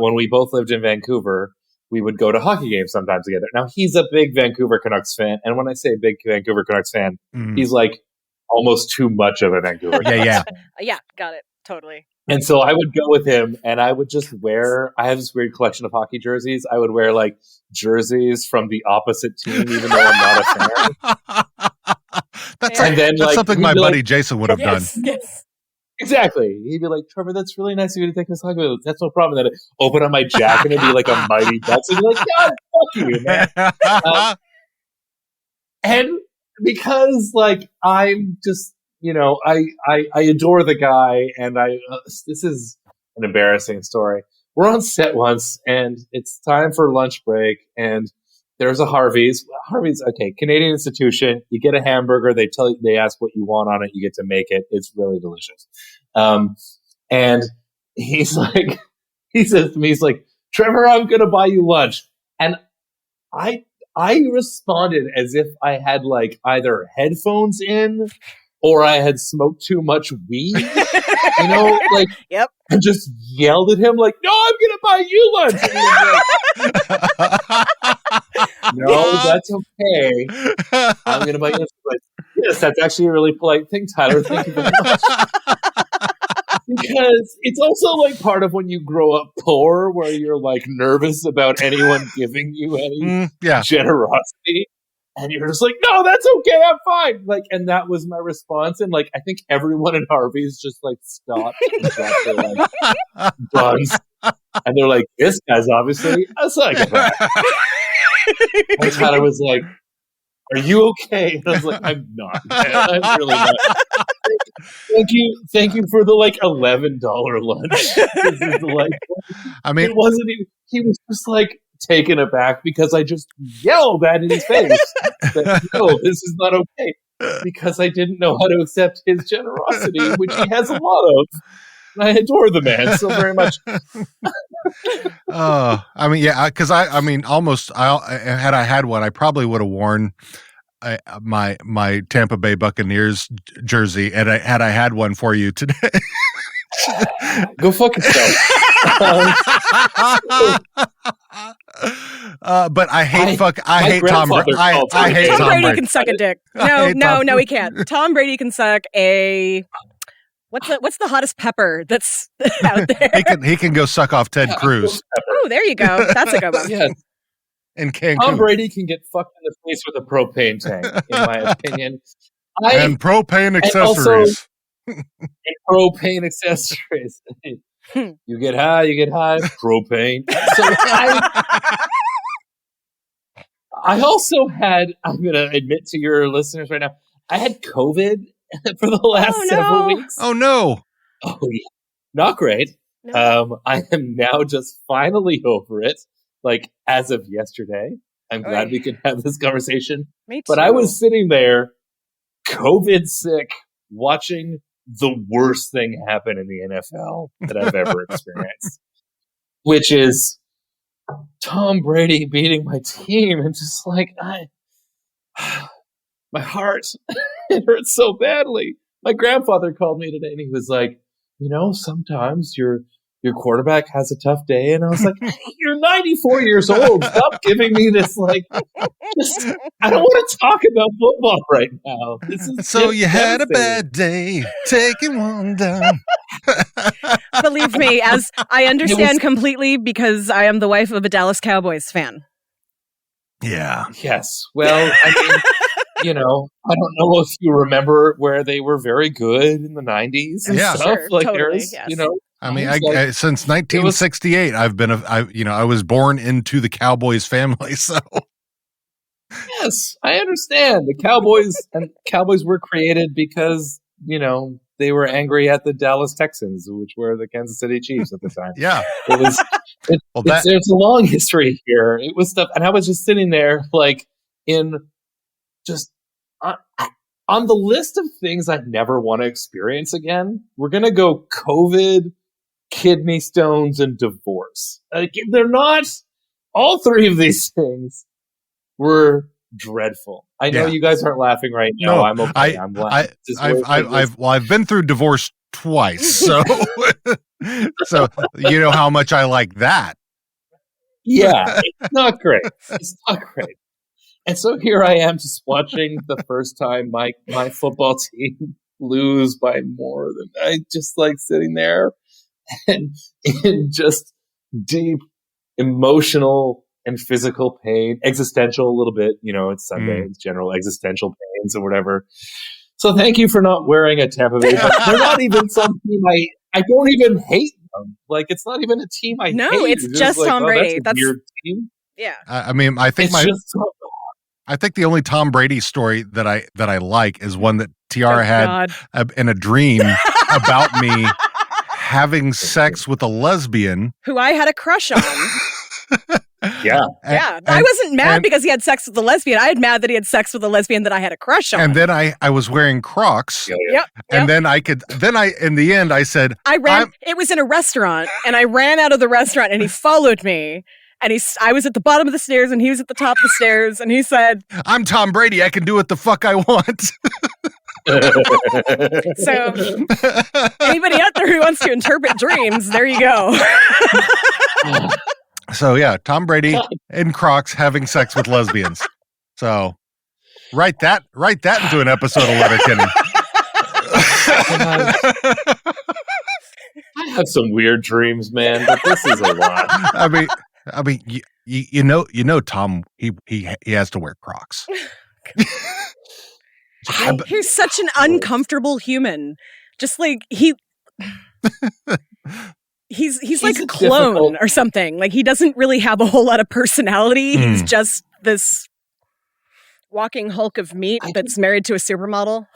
when we both lived in Vancouver, we would go to hockey games sometimes together. Now he's a big Vancouver Canucks fan, and when I say big Vancouver Canucks fan, he's like almost too much of a Vancouver. Yeah, got it. Totally. And so I would go with him, and I would just wear. I have this weird collection of hockey jerseys. I would wear like jerseys from the opposite team, even though I'm not a fan. That's something my buddy Jason would have done. Yes. Exactly. He'd be like, Trevor, that's really nice of you to take this hockey with. That's no problem. Then I'd open up my jacket and be like a Mighty Ducks and be like, God, fuck you, man. And because like I'm just, I adore the guy, and this is an embarrassing story. We're on set once, and it's time for lunch break, and there's a Harvey's. Okay, Canadian institution. You get a hamburger. They ask what you want on it. You get to make it. It's really delicious. And he says to me, he's like, Trevor, I'm going to buy you lunch. And I responded as if I had like either headphones in or I had smoked too much weed, Yep. And just yelled at him like, no, I'm going to buy you lunch. And he was like, no, that's okay. I'm going to buy you lunch. Like, yes, that's actually a really polite thing, Tyler. Thank you very much. Because it's also like part of when you grow up poor, where you're like nervous about anyone giving you any generosity. And you're just like, no, that's okay. I'm fine. Like, and that was my response. And like, I think everyone in Harvey's just like stopped and dropped their like buns. And they're like, this guy's obviously a psychopath. And Tyler was like, are you okay? And I was like, I'm not, man. I'm really not. Thank you for the like $11 lunch. This is delightful. I mean, it wasn't even, he was just like taken aback because I just yelled at his face that, no, this is not okay, because I didn't know how to accept his generosity, which he has a lot of. And I adore the man so very much. I mean, yeah, because I mean, almost, had I had one, I probably would have worn my Tampa Bay Buccaneers jersey, and had I had one for you today. Go fuck yourself. But I hate Tom Brady. I hate Tom Brady. Can suck a dick. No, he can't. Tom Brady can suck a. What's the hottest pepper that's out there? He can go suck off Ted Cruz. Oh, there you go. That's a good one. Yeah. In Cancun. Tom Brady can get fucked in the face with a propane tank, in my opinion. And propane accessories. And propane accessories. You get high, propane. So I also had, I'm going to admit to your listeners right now, I had COVID for the last several weeks. Oh, no. Oh, yeah. Not great. No. I am now just finally over it. Like, as of yesterday. I'm glad we can have this conversation. Me too. But I was sitting there, COVID sick, watching the worst thing happen in the NFL that I've ever experienced, which is Tom Brady beating my team, and just like, my heart, it hurts so badly. My grandfather called me today, and he was like, sometimes your quarterback has a tough day. And I was like, you're 94 years old. Stop giving me this, like, I don't want to talk about football right now. So you had a bad day, taking one down. Believe me, as I understand completely, because I am the wife of a Dallas Cowboys fan. Yeah. Yes. Well, I mean, I don't know if you remember where they were very good in the 90s and stuff. Sure, like totally, there's, yes. I mean, since 1968, I was born into the Cowboys family. So, yes, I understand. The Cowboys were created because they were angry at the Dallas Texans, which were the Kansas City Chiefs at the time. Yeah, it was. There's a long history here. It was stuff, and I was just sitting there, like on the list of things I never want to experience again. We're gonna go COVID, kidney stones, and divorce. Like, they're not. All three of these things were dreadful. I know you guys aren't laughing right now. No, I'm okay. I'm laughing. I've been through divorce twice. So, so you know how much I like that. Yeah, it's not great. It's not great. And so here I am just watching the first time my football team lose by more than I just like sitting there and in just deep emotional and physical pain, existential a little bit, it's Sunday, it's general existential pains or whatever. So thank you for not wearing a Tampa Bay. They're not even some team I don't even hate them. Like, it's not even a team I hate. No, it's just like, Tom Brady. That's a weird team. Yeah. I mean, I think I think the only Tom Brady story that I like is one that Tiara had in a dream about me having sex with a lesbian who I had a crush on. Yeah. I wasn't mad because he had sex with a lesbian. I had mad that he had sex with a lesbian that I had a crush on. And then I was wearing Crocs. Yep. And then in the end I said, it was in a restaurant and I ran out of the restaurant and he followed me. And I was at the bottom of the stairs and he was at the top of the stairs and he said, I'm Tom Brady. I can do what the fuck I want. So anybody out there who wants to interpret dreams, there you go. So yeah, Tom Brady in Crocs having sex with lesbians. So write that into an episode of Letterkenny. I have some weird dreams, man, but this is a lot. I mean, you know, Tom, he has to wear Crocs. He's such an uncomfortable human. Just like he's like a clone or something. Like, he doesn't really have a whole lot of personality. He's just this walking hulk of meat that's married to a supermodel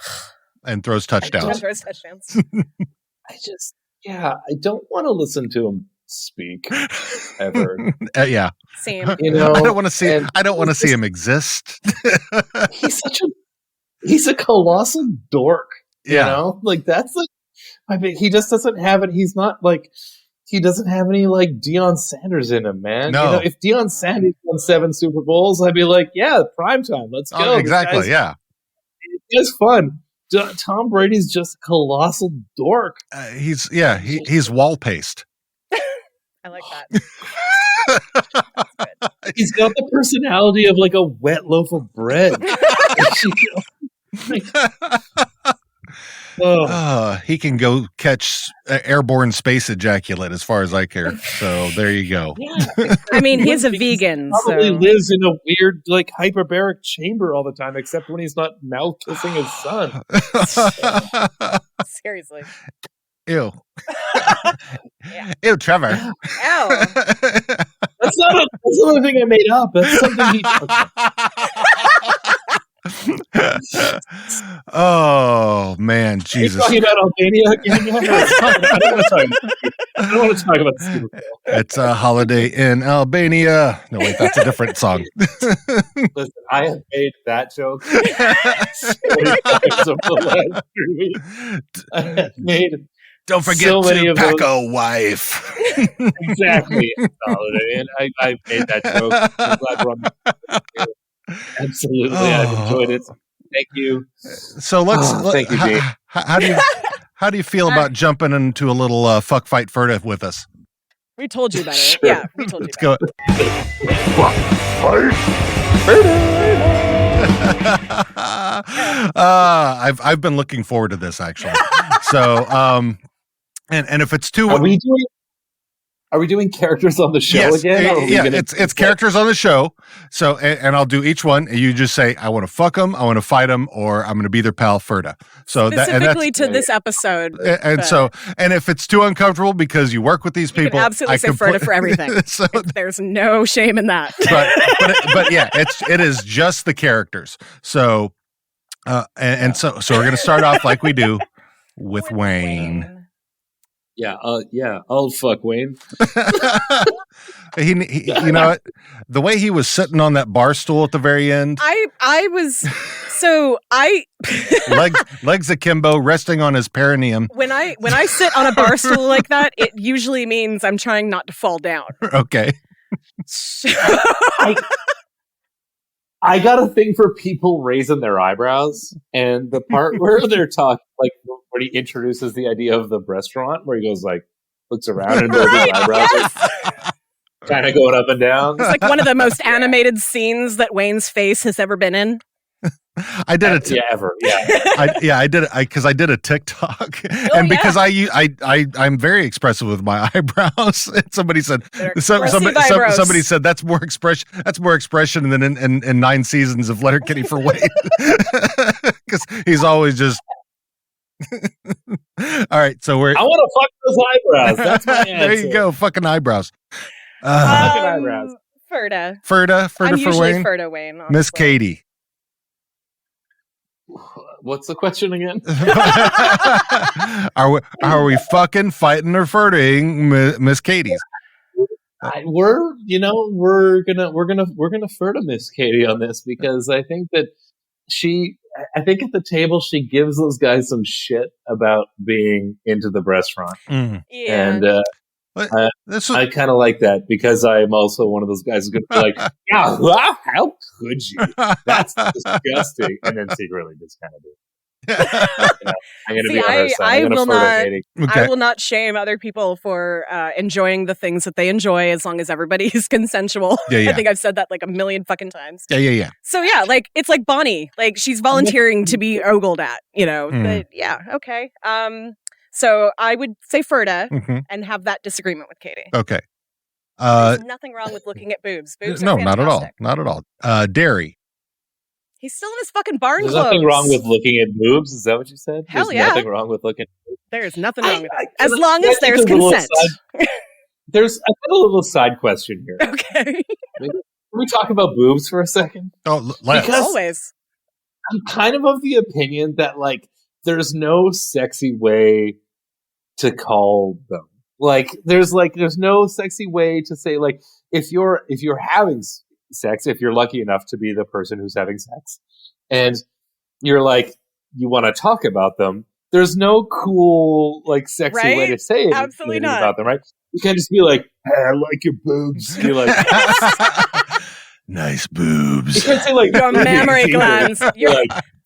and throws touchdowns. I don't want to listen to him speak ever. Yeah. Same. I don't want to see him exist. He's a colossal dork. Yeah. Like, that's like, I mean, he just doesn't have it. He's not like, he doesn't have any like Deion Sanders in him, man. No. If Deion Sanders won 7 Super Bowls, I'd be like, yeah, prime time. Let's go. Exactly. Yeah. It's fun. Tom Brady's just a colossal dork. He's wall paste. I like that. He's got the personality of like a wet loaf of bread. He can go catch airborne space ejaculate as far as I care. So there you go. Yeah. I mean, he's a vegan. Probably lives in a weird, like, hyperbaric chamber all the time, except when he's not mouth kissing his son. Seriously. Ew. Ew, Trevor. Ow. That's not a thing I made up. That's something he Oh man, Jesus! Are you talking about Albania again? I don't want to talk about the Super Bowl. It's a holiday in Albania. No, wait, that's a different song. Listen, I have made that joke so many times over the last 3 weeks. I have made. Don't forget so to pack a wife. Exactly, holiday, and I made that joke. I'm glad we're on the Absolutely, I've enjoyed it. Thank you. So thank you, Jake. How do you feel about jumping into a little fuck fight furtive with us? We told you about it. Sure. Yeah, we told you. Let's go. I've been looking forward to this actually. So and if it's too, are we doing characters on the show again? Yeah, it's characters on the show. So, and I'll do each one. And you just say, I want to fuck them, I want to fight them, or I'm going to be their pal, Ferda. So specifically to this episode. And if it's too uncomfortable because you work with these people, you can absolutely say Ferda for everything. So, there's no shame in that. But yeah, it is just the characters. So, so we're going to start off like we do with Wayne. Yeah, I'll fuck Wayne. He you know what? The way he was sitting on that bar stool at the very end. I was legs akimbo, resting on his perineum. When I sit on a bar stool like that, it usually means I'm trying not to fall down. Okay. I got a thing for people raising their eyebrows, and the part where they're talking, like where when he introduces the idea of the Breastaurant, where he goes like, looks around and moves his eyebrows, kind of going up and down. It's like one of the most animated scenes that Wayne's face has ever been in. I did it. Ever. Yeah. I did it because I did a TikTok, and because I'm very expressive with my eyebrows. And somebody said somebody said that's more expression than in 9 seasons of Letterkenny for Wayne, because he's always just. All right, so I want to fuck those eyebrows. That's my answer. There you go, fucking eyebrows. Fucking eyebrows. Ferda I'm for usually Wayne. Ferda Wayne. Miss Katie. What's the question again? Are we fucking fighting or flirting, Miss Katie's? We're gonna flirt to Miss Katie on this, because I think that I think at the table she gives those guys some shit about being into the Breastaurant. And I kind of like that, because I'm also one of those guys who's going to be like, yeah, how could you? That's disgusting. And then secretly just kind of do. I'm going to be on her side. I will not shame other people for enjoying the things that they enjoy, as long as everybody is consensual. I think I've said that like a million fucking times. Yeah. So yeah, like it's like Bonnie, like she's volunteering to be ogled at, but yeah, okay. So I would say Ferda and have that disagreement with Katie. Okay. There's nothing wrong with looking at boobs. Boobs no, are fantastic. not at all. Derry. He's still in his fucking barn There's clothes. Nothing wrong with looking at boobs. Is that what you said? Hell there's yeah. Nothing wrong with looking at boobs. There's nothing wrong with it. As long as there's consent. There's a little side question here. Okay. Can we talk about boobs for a second? Oh, let's. Always. I'm kind of the opinion that like there's no sexy way to call them. Like there's no sexy way to say, like, if you're having sex, if you're lucky enough to be the person who's having sex, and you're like, you want to talk about them, there's no cool, like, sexy way to say it. Absolutely not. About them, right? You can't just be like, hey, I like your boobs. You're like, nice boobs. You can't say like your mammary glands.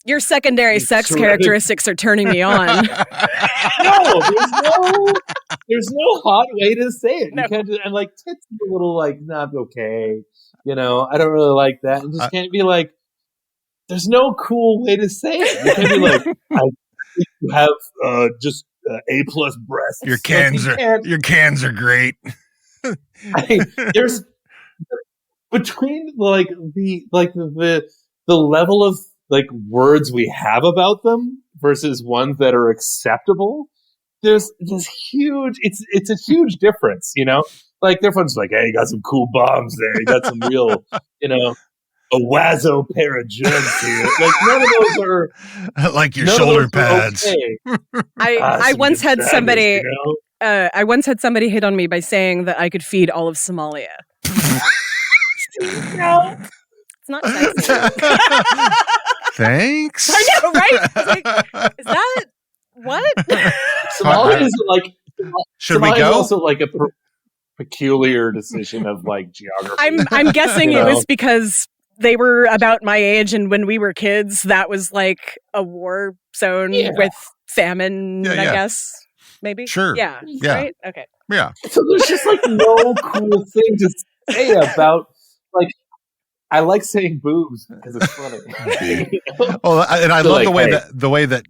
Your secondary sex characteristics are turning me on. No, there's no hot way to say it. You can't and like tits is a little like not okay. I don't really like that. And just can't be like, there's no cool way to say it. You can't be like, I think you have just A+ breasts. Your cans are great. There's between like the level of like words we have about them versus ones that are acceptable. There's this huge. It's a huge difference, Like their friends like, hey, you got some cool bombs there. You got some real, a wazzo pair of jugs here. Like none of those are like your shoulder pads. Okay. I once had somebody. I once had somebody hit on me by saying that I could feed all of Somalia. No, it's not sexy. Thanks. I know, right? Like, is that what? Somalia is like. Should we go? Also like a peculiar decision of like geography. I'm guessing it was because they were about my age, and when we were kids, that was like a war zone with famine. I guess maybe. Sure. Yeah. Right. Okay. Yeah. So there's just like no cool thing to say about like. I like saying boobs because it's funny. Well, and I love like, the way that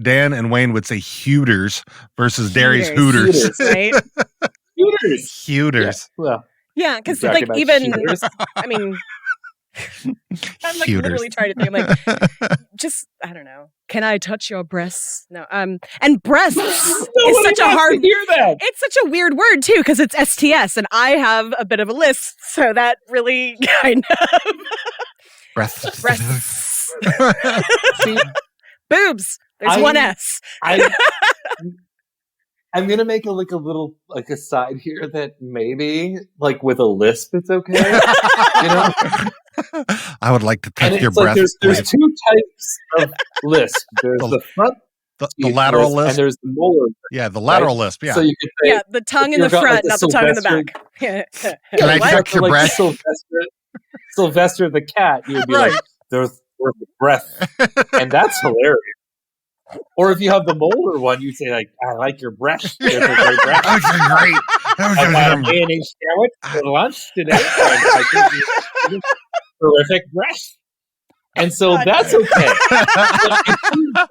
Dan and Wayne would say Hooters versus Derry's Hooters. Right? Hooters. Yeah, well, yeah, because like even Hooters? I mean, I'm like literally trying to think. I'm like, just I don't know. Can I touch your breasts? No. And breasts is such a hard. Hear that? It's such a weird word too because it's STS, and I have a bit of a lisp, so that really kind of breasts. See, boobs. There's one S. I'm gonna make a little aside here that maybe like with a lisp it's okay. I would like to touch your like breath. There's two types of lisp. There's the front, the lateral lisp, and there's the molar. Yeah, the lateral lisp. Yeah. So you could say, the tongue in the front, not the tongue in the back. Can I touch your breath? Sylvester the cat. You'd be like, there's breath, and that's hilarious. Or if you have the molar one, you say like, "I like your breasts. Those are great breasts. That great. I had a mayonnaise sandwich for lunch today. And I think you terrific breasts." And so that's okay. But if you have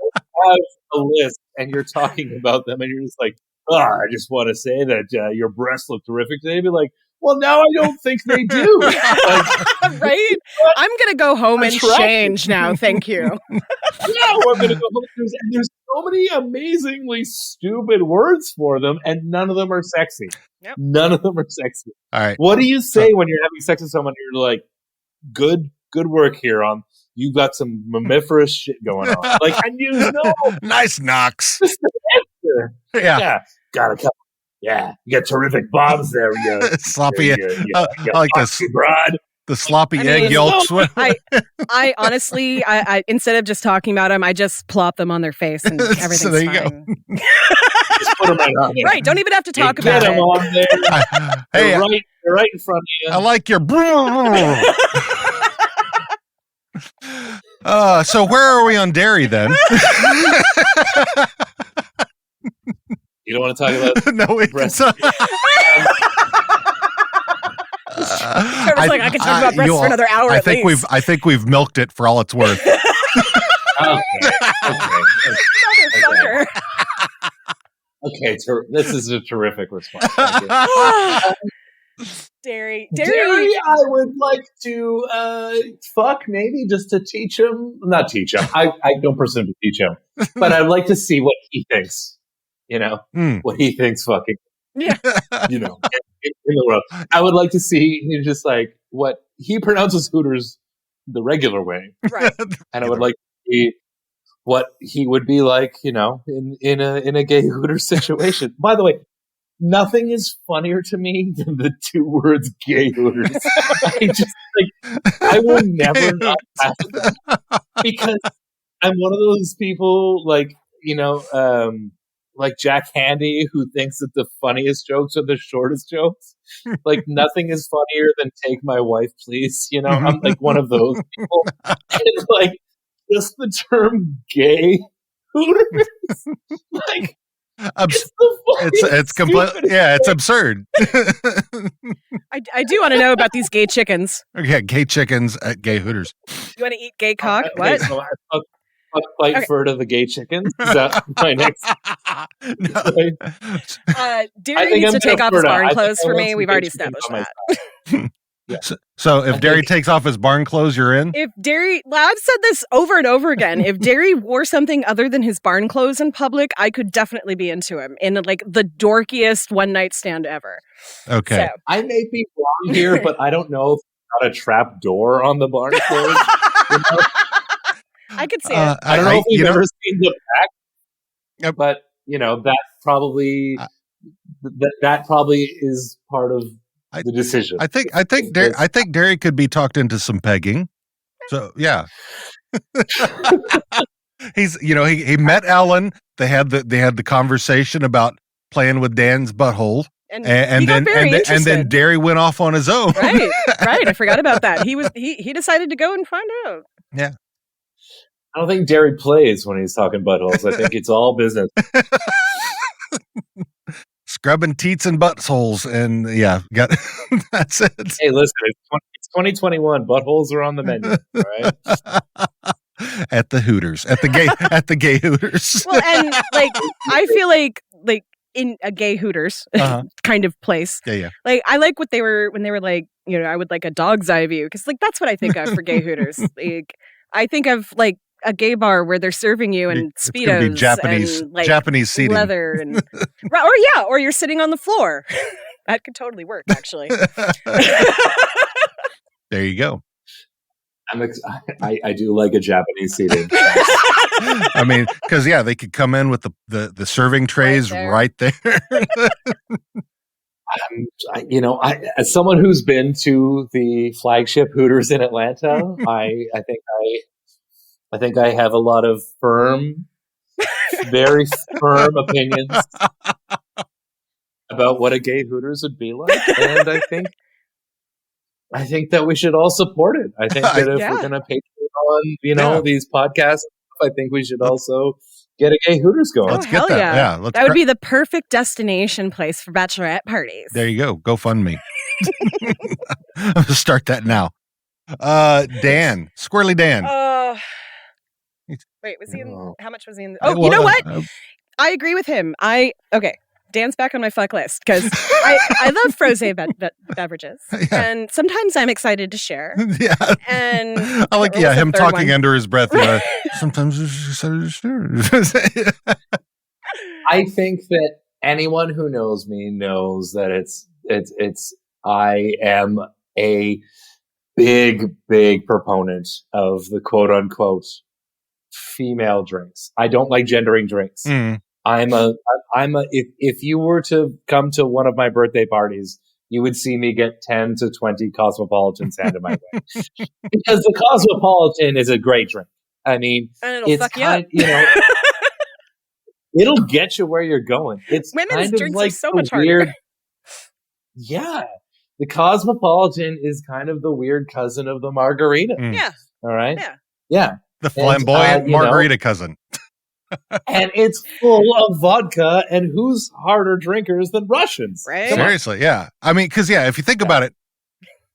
a list and you're talking about them, and you're just like, "I just want to say that your breasts look terrific today," be like, "Well, now I don't think they do." Like, right? I'm going to go home and change now. Thank you. Yeah, we're going to go home. There's so many amazingly stupid words for them, and none of them are sexy. Yep. None of them are sexy. All right. What do you say when you're having sex with someone? You're like, good work here on. You got some mammiferous shit going on. Like, and you know. Nice knocks. Just the answer. Yeah. Got a couple. Yeah, you got terrific bobs there. Sloppy. I like this. Broad. The sloppy egg yolks. I honestly, I instead of just talking about them, I just plop them on their face and everything's so there you fine. go. Just put them right on there. Right, don't even have to talk Get about them it. on there. Hey, they're right in front of you. I like your. So where are we on dairy then? You don't want to talk about no, we breast. Trevor's like, I could talk about breasts for another hour. I think we've milked it for all it's worth. Motherfucker. Okay, this is a terrific response. Thank you. Dairy, I would like to fuck maybe just to teach him. Not teach him. I don't presume to teach him, but I'd like to see what he thinks. You know, what he thinks fucking. Yeah. You know, in the world. I would like to see just like what he pronounces Hooters the regular way. Right. And I would like to see what he would be like, you know, in a gay Hooters situation. By the way, nothing is funnier to me than the two words "gay Hooters." I will never not laugh at them because I'm one of those people, like, you know, like Jack Handy, who thinks that the funniest jokes are the shortest jokes. Like, nothing is funnier than "take my wife, please." You know, I'm like one of those people. And like, just the term "gay Hooters," like. It's completely it's absurd. I do want to know about these gay chickens. Yeah, gay chickens at gay Hooters. You want to eat gay cock? What? So fight for the gay chickens. Is that my next? Derry needs to take off his barn clothes for me. We've already established that. Yeah. So if Derry takes off his barn clothes, you're in? If Derry, I've said this over and over again, if Derry wore something other than his barn clothes in public, I could definitely be into him in like the dorkiest one night stand ever. Okay. So. I may be wrong here, but I don't know if it's got a trap door on the barn clothes. You know? I could see it. I don't know if you've ever seen the back, but you know, that probably is part of the decision. I think Derry could be talked into some pegging. So yeah. He met Ellen. They had the conversation about playing with Dan's butthole. And then Derry went off on his own. Right. I forgot about that. He decided to go and find out. Yeah. I don't think Derry plays when he's talking buttholes. I think it's all business. Scrubbing teats and buttholes, and that's it. Hey, listen, it's 2021. Buttholes are on the menu, all right? At the Hooters, at the gay Hooters. Well, and like I feel like in a gay Hooters kind of place. Yeah. Like I like what they were when they were like, you know, I would like a dog's eye view because like that's what I think of for gay Hooters. Like I think of like a gay bar where they're serving you in Speedos and like Japanese seating, leather, and or you're sitting on the floor. That could totally work, actually. There you go. I do like a Japanese seating. I mean, because they could come in with the serving trays right there. As someone who's been to the flagship Hooters in Atlanta, I think I have a lot of very firm opinions about what a gay Hooters would be like, and I think that we should all support it. I think that if we're going to Patreon, these podcasts, I think we should also get a gay Hooters going. Oh, Let's get that. Yeah, that would be the perfect destination place for bachelorette parties. There you go. Go fund me. I'm gonna start that now. Dan, Squirrely Dan. Wait, was he in? How much was he in? Oh, you know what? I agree with him. Okay. Dan's back on my fuck list because I love frosé beverages, and sometimes I'm excited to share. Yeah, and I like him talking under his breath. Sometimes excited to share. I think that anyone who knows me knows that I am a big proponent of the quote unquote female drinks. I don't like gendering drinks. If you were to come to one of my birthday parties, you would see me get 10 to 20 Cosmopolitans handed my way. Because the Cosmopolitan is a great drink. I mean, it'll fuck you up. It'll get you where you're going. It's women's kind drinks of like are so much harder. Yeah. The Cosmopolitan is kind of the weird cousin of the margarita. Yeah. All right? Yeah. The flamboyant margarita cousin. And it's full of vodka, and who's harder drinkers than Russians? Right? Seriously, yeah. I mean, because, if you think about it,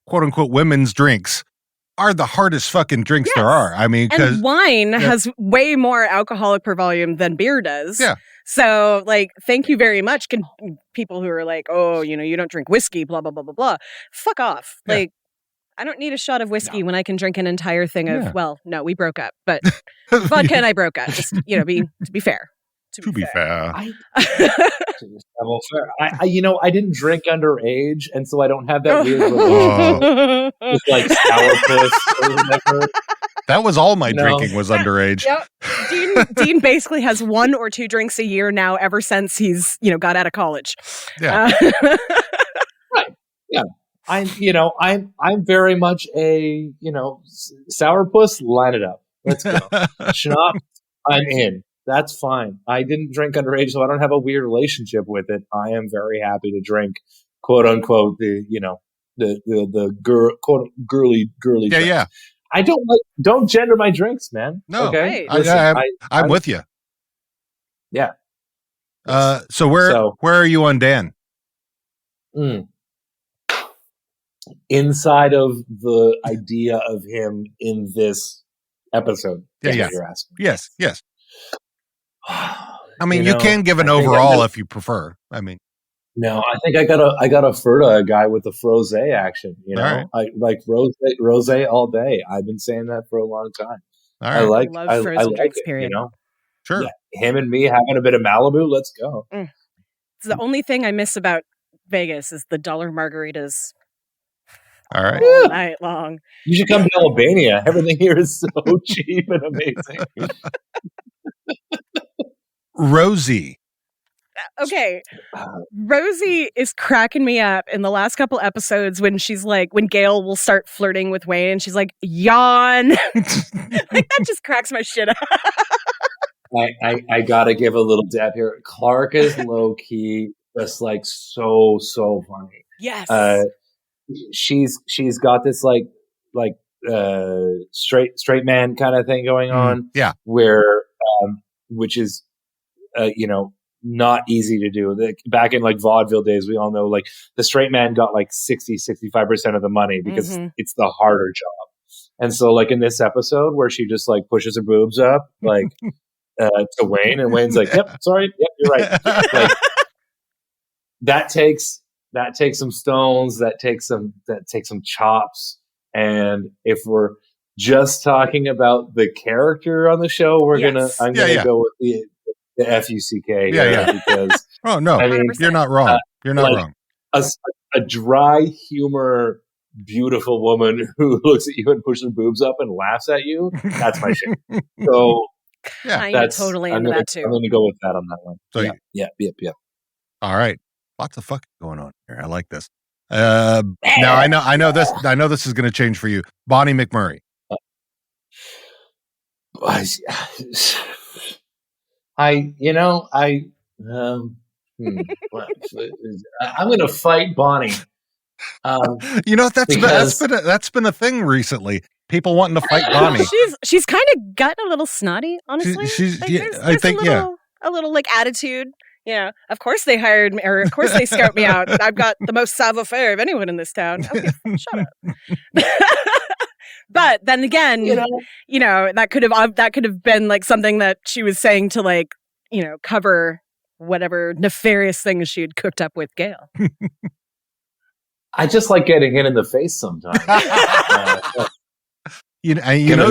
quote unquote, women's drinks are the hardest fucking drinks there are. I mean, because wine has way more alcoholic per volume than beer does. Yeah. So, thank you very much. People who are like, oh, you don't drink whiskey, blah, blah, blah, blah, blah. Fuck off. Yeah. I don't need a shot of whiskey when I can drink an entire thing of, well, no, we broke up, but vodka and I broke up. Just, to be fair. To be fair. I didn't drink underage, and so I don't have that weird relationship with sourpuss or whatever. That was all my drinking was underage. Yep. Dean basically has 1 or 2 drinks a year now ever since he's, got out of college. Yeah. Right. Yeah. I'm very much a, sourpuss, line it up. Let's go. Schnapps, I'm in. That's fine. I didn't drink underage, so I don't have a weird relationship with it. I am very happy to drink, quote unquote, the girly. Yeah, drink. yeah. I don't gender my drinks, man. No, okay. Listen, I'm with you. Yeah. So where are you on Dan? Inside of the idea of him in this episode. Yeah. You're asking. Yes. I mean, you can give an overall if you prefer. I mean, no, I think I got a Ferta guy with the frosé action. Right. I like rosé all day. I've been saying that for a long time. All right. I like drinks, it, period. Sure. Yeah, him and me having a bit of Malibu. Let's go. It's the only thing I miss about Vegas is the $1 margaritas. All right. All night long. You should come to Albania. Everything here is so cheap and amazing. Rosie. Okay. Rosie is cracking me up in the last couple episodes when she's like, when Gail will start flirting with Wayne and she's like, yawn. That just cracks my shit up. I gotta give a little dab here. Clark is low key, just so funny. Yes. She's got this straight man kind of thing going on. Yeah. Where which is not easy to do. Back in vaudeville days, we all know the straight man got 60-65% of the money because it's the harder job. And so in this episode where she just pushes her boobs up to Wayne, and Wayne's like, yep, sorry, yep, you're right. That takes some stones, that takes some chops. And if we're just talking about the character on the show, I'm gonna go with the FUCK. Yeah. Because oh no, I mean, you're not wrong. You're not wrong. A dry humor, beautiful woman who looks at you and pushes her boobs up and laughs at you. That's my shit. So I'm totally into that too. I'm gonna go with that on that one. So yeah. All right. Lots of fucking going on here. I like this. Now I know this is going to change for you. Bonnie McMurray. I'm going to fight Bonnie. That's been a thing recently. people wanting to fight Bonnie. She's kind of gotten a little snotty, honestly. I think a little like attitude. Yeah, of course they hired me, or of course they scout me out. I've got the most savoir-faire of anyone in this town. Okay, shut up. But then again, you know, that could have been like something that she was saying to like, you know, cover whatever nefarious things she had cooked up with Gail. I just like getting hit in the face sometimes. You know,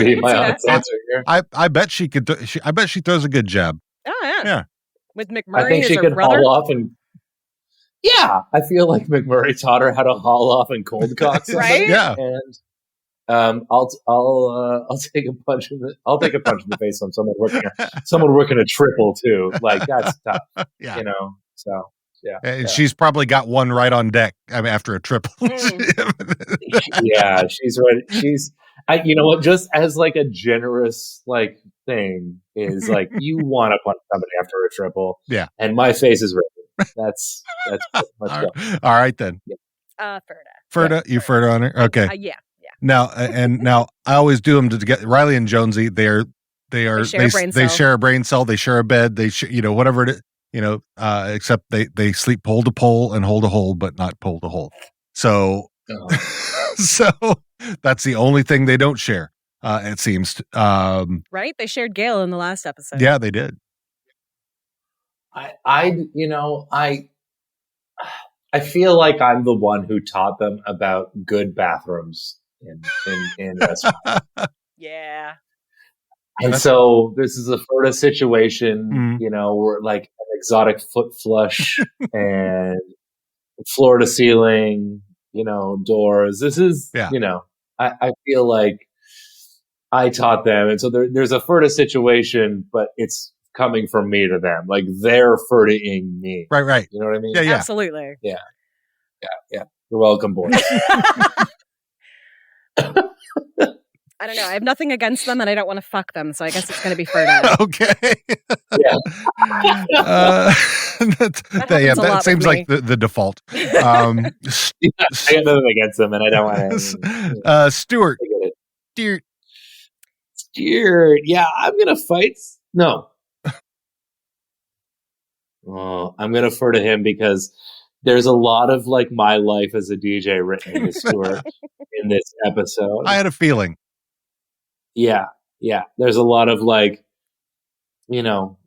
I bet she could. I bet she throws a good jab. Oh yeah. Yeah. With McMurray, I think she could haul off and. Yeah, I feel like McMurray taught her how to haul off and cold cock somebody. Right? Yeah. And I'll take a punch in the face on someone working a triple too. Like that's tough. Yeah. You know. So yeah. And she's probably got one right on deck. I mean, after a triple. Yeah, she's right. You know what? Just as like a generous like thing is like you want to punch somebody after a triple. Yeah. And my face is ready. That's let's go. All right then. Ferda. Ferda, you Ferda on her? Okay. Yeah. Now I always do them to get Riley and Jonesy. They share a brain cell. They share a bed. They whatever it is. You know, except they sleep pole to pole and hole to hole, but not pole to hole. So, so that's the only thing they don't share. It seems. Right? They shared Gail in the last episode. Yeah, they did. I feel like I'm the one who taught them about good bathrooms in restaurants. Yeah. And so this is a Ferda situation, you know, where like an exotic foot flush and floor to ceiling, you know, doors. This is, you know, I feel like I taught them. And so there's a Ferda situation, but it's coming from me to them. Like they're Ferda-ing me. Right. You know what I mean? Yeah. Absolutely. Yeah. You're welcome, boys. I don't know. I have nothing against them, and I don't want to fuck them, so I guess it's going to be Ferda. Okay. Yeah. That seems like the default. I got nothing against them, and I don't want to. Stuart. Stuart. Yeah, I'm gonna fight. No. Oh, I'm gonna defer to him because there's a lot of like my life as a DJ written into Stuart in this episode. I had a feeling. Yeah. There's a lot of like, you know,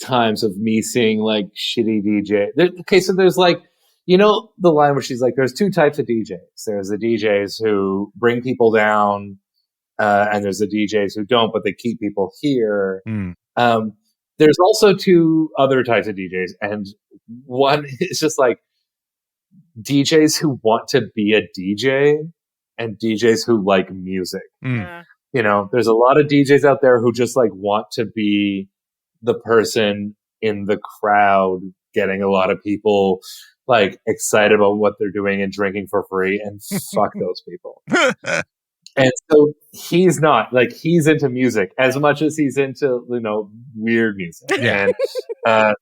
times of me seeing like shitty DJ. Okay, so there's like, you know, the line where she's like, there's two types of DJs. There's the DJs who bring people down, and there's the DJs who don't, but they keep people here. There's also two other types of DJs, and one is just like DJs who want to be a DJ and DJs who like music. You know, there's a lot of DJs out there who just like want to be the person in the crowd getting a lot of people like excited about what they're doing and drinking for free, and fuck those people. And so he's not like, he's into music as much as he's into, you know, weird music. Yeah. And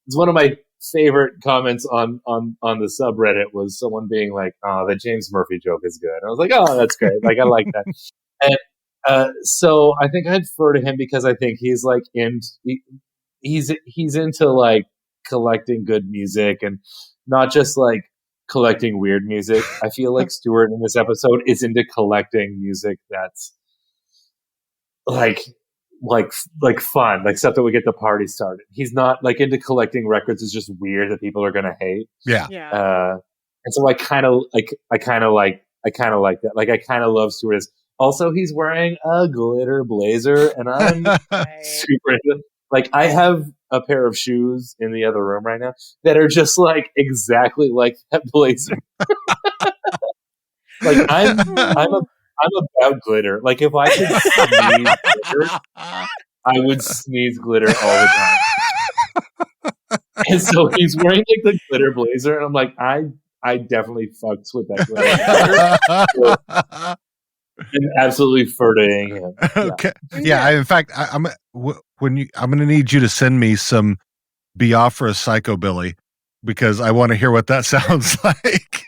it's one of my favorite comments on the subreddit was someone being like, "Oh, the James Murphy joke is good." And I was like, "Oh, that's great. Like, I like that." And so I think I'd defer to him because I think he's like he's into like collecting good music and not just like collecting weird music. I feel like Stuart in this episode is into collecting music that's like fun, like stuff that would get the party started. He's not like into collecting records. It's just weird that people are gonna hate. Yeah. And so I kind of like that. Like I kind of love Stuart. Also, he's wearing a glitter blazer, and I'm super into. Like I have a pair of shoes in the other room right now that are just like exactly like that blazer. Like I'm about glitter. Like if I could sneeze glitter, I would sneeze glitter all the time. And so he's wearing like the glitter blazer, and I'm like, I definitely fucks with that glitter. So, I'm absolutely furting him. Okay. Yeah. In fact, I'm going to need you to send me some Biafra psychobilly because I want to hear what that sounds like.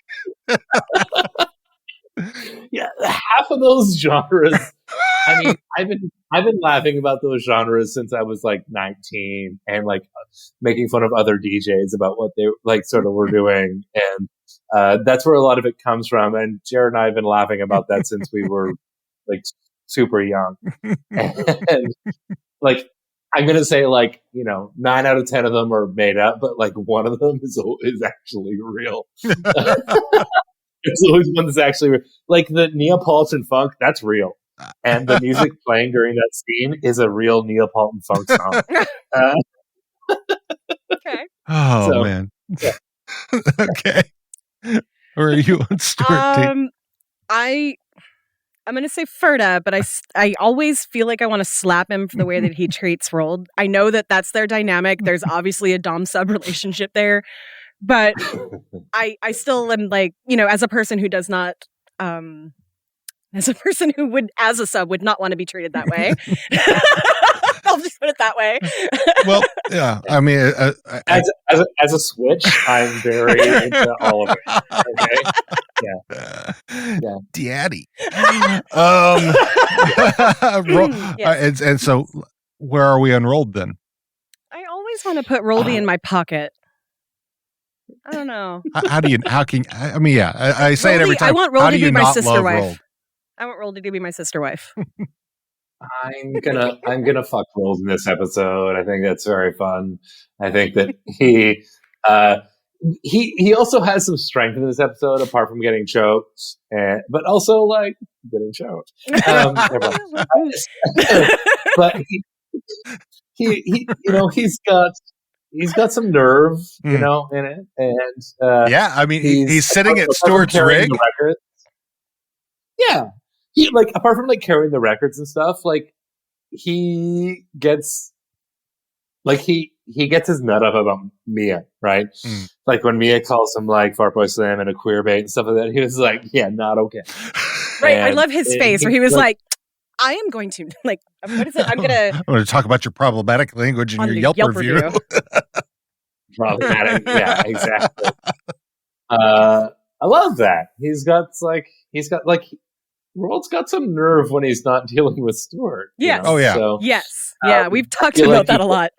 Yeah, half of those genres. I mean, I've been laughing about those genres since I was like 19, and like making fun of other DJs about what they like sort of were doing, and that's where a lot of it comes from. And Jared and I have been laughing about that since we were like super young, and like I'm gonna say like 9 out of 10 of them are made up, but like one of them is actually real. It's always one that's actually real. Like the Neapolitan funk, that's real. And the music playing during that scene is a real Neapolitan funk song. Okay. Oh, man. Yeah. Okay. Where are you on Stuart? I'm going to say Ferda, but I always feel like I want to slap him for the way that he treats Rold. I know that that's their dynamic. There's obviously a dom-sub relationship there. But I still am like, as a person who does not... as a person who would, as a sub, would not want to be treated that way. I'll just put it that way. Well, yeah. I mean, as a switch, I'm very into all of it. Okay. Yeah. Daddy. And so, where are we enrolled then? I always want to put Roldy in my pocket. I don't know. I say Roldy, it every time. I want Roldy to be my sister wife. I want Roldy to be my sister wife. I'm gonna fuck Rolls in this episode. I think that's very fun. I think that he also has some strength in this episode, apart from getting choked, but also like getting choked. But he's got some nerve, in it, and yeah, I mean he's sitting at Stuart's rig. Yeah. He like apart from like carrying the records and stuff, like he gets his nut up about Mia, right? Like when Mia calls him like fart boy slam and a queer bait and stuff like that, he was like, yeah, not okay. Right. And I love his face where he was like, I am going to like what is it? I'm gonna talk about your problematic language in your Yelp review. Problematic, yeah, exactly. I love that. He's got Rold's got some nerve when he's not dealing with Stuart. Yes. Oh yeah. So, yes. Yeah, we've talked about that a lot.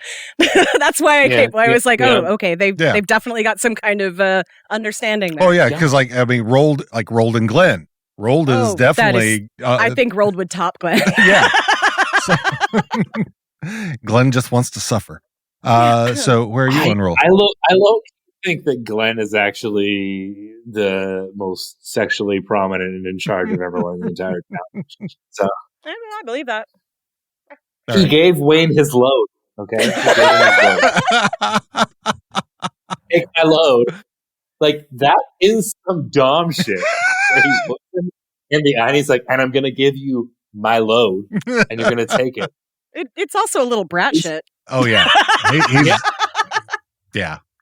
That's why I was like, oh, okay, they've definitely got some kind of understanding there. Oh yeah, because Rold and Glenn. Rold is definitely. I think Rold would top Glenn. Yeah. So, Glenn just wants to suffer. So where are you on Rold? I think that Glenn is actually the most sexually prominent and in charge of everyone in the entire town. So I believe that. He gave Wayne his load. Okay, he gave him his load. Take my load. Like that is some dom shit. Where he looks him in the eye and he's like, "And I'm gonna give you my load, and you're gonna take it." It's also a little brat shit. Oh yeah,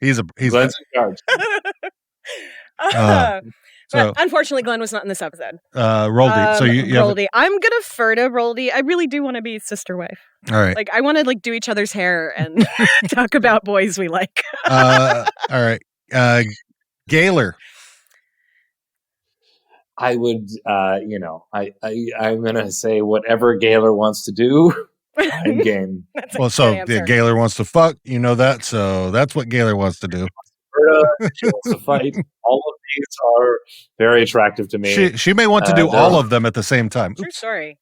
he's Glenn's in charge. But unfortunately, Glenn was not in this episode. Roldy. So you Roldy. I'm gonna Ferda Roldy. I really do want to be sister wife. All right. Like I want to like do each other's hair and talk about boys we like. All right. Gaylor. I would, I'm gonna say whatever Gaylor wants to do. I'm game. Gaylor wants to fuck. You know that, so that's what Gaylor wants to do. She wants to fight. All of these are very attractive to me. She may want to do all of them at the same time. True story.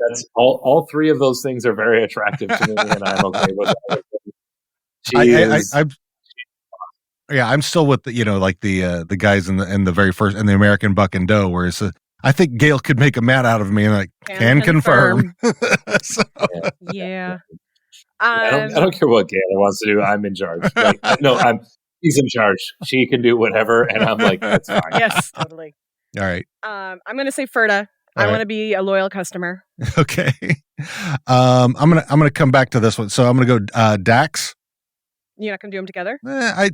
That's all three of those things are very attractive to me, and I'm okay with that. I'm still with the guys in the very first in the American Buck and Doe, where it's I think Gail could make a man out of me, and I can confirm. Yeah. I don't care what Gaylor wants to do. I'm in charge. He's in charge. She can do whatever, and I'm like, that's fine. Yes, totally. All right. I'm gonna say Ferda. I want to be a loyal customer. Okay. I'm gonna come back to this one. So I'm gonna go Dax. You're not gonna do them together? I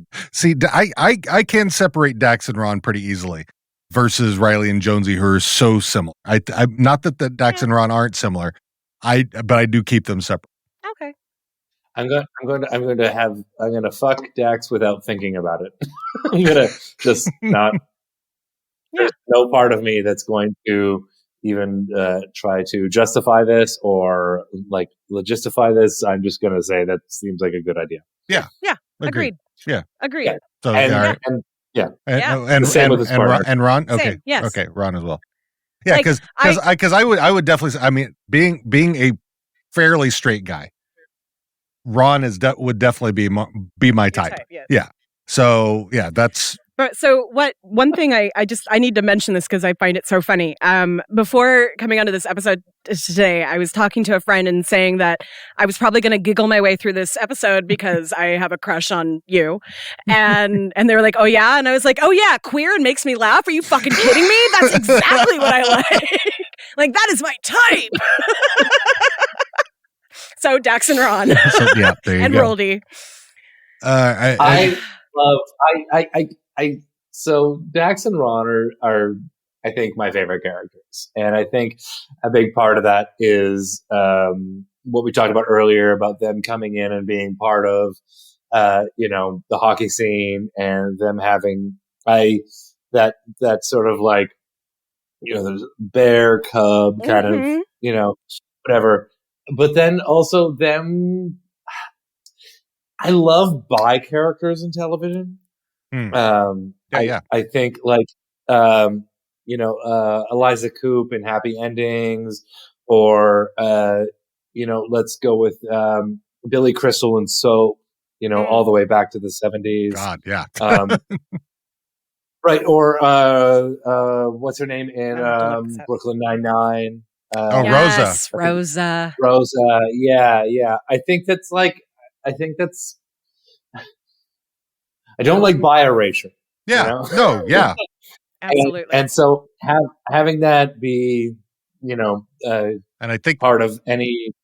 can separate Dax and Ron pretty easily versus Riley and Jonesy, who are so similar. I not that the Dax and Ron aren't similar. But I do keep them separate. Okay. I'm gonna fuck Dax without thinking about it. I'm gonna just not. there's no part of me that's going to even try to justify this or like logistify this. I'm just going to say that seems like a good idea. Yeah. Yeah. Agreed. Yeah. Agreed. Yeah. So And same with his partner. And Ron. Okay. Same, yes. Okay. Ron as well. Yeah. Like, Because I would definitely say, I mean, being a fairly straight guy, Ron would definitely be my type. Yes. Yeah. So yeah, that's. But so one thing I need to mention this because I find it so funny. Before coming onto this episode today, I was talking to a friend and saying that I was probably going to giggle my way through this episode because I have a crush on you. And they were like, oh yeah. And I was like, oh yeah, queer and makes me laugh. Are you fucking kidding me? That's exactly what I like. Like that is my type. So Dax and Ron. So, yeah, there you and go. Roldy. So Dax and Ron are I think my favorite characters, and I think a big part of that is what we talked about earlier about them coming in and being part of the hockey scene and them having that sort of like there's bear cub kind of whatever, but then also them. I love bi characters in television. I think like Eliza Coupe in Happy Endings, or let's go with Billy Crystal and Soap, all the way back to the 70s. God, yeah. Right, or what's her name in Brooklyn Nine-Nine? Yes, Rosa. Rosa, yeah. I don't like bi erasure. Yeah. No. Yeah. Absolutely. And so having that be, and I think part of any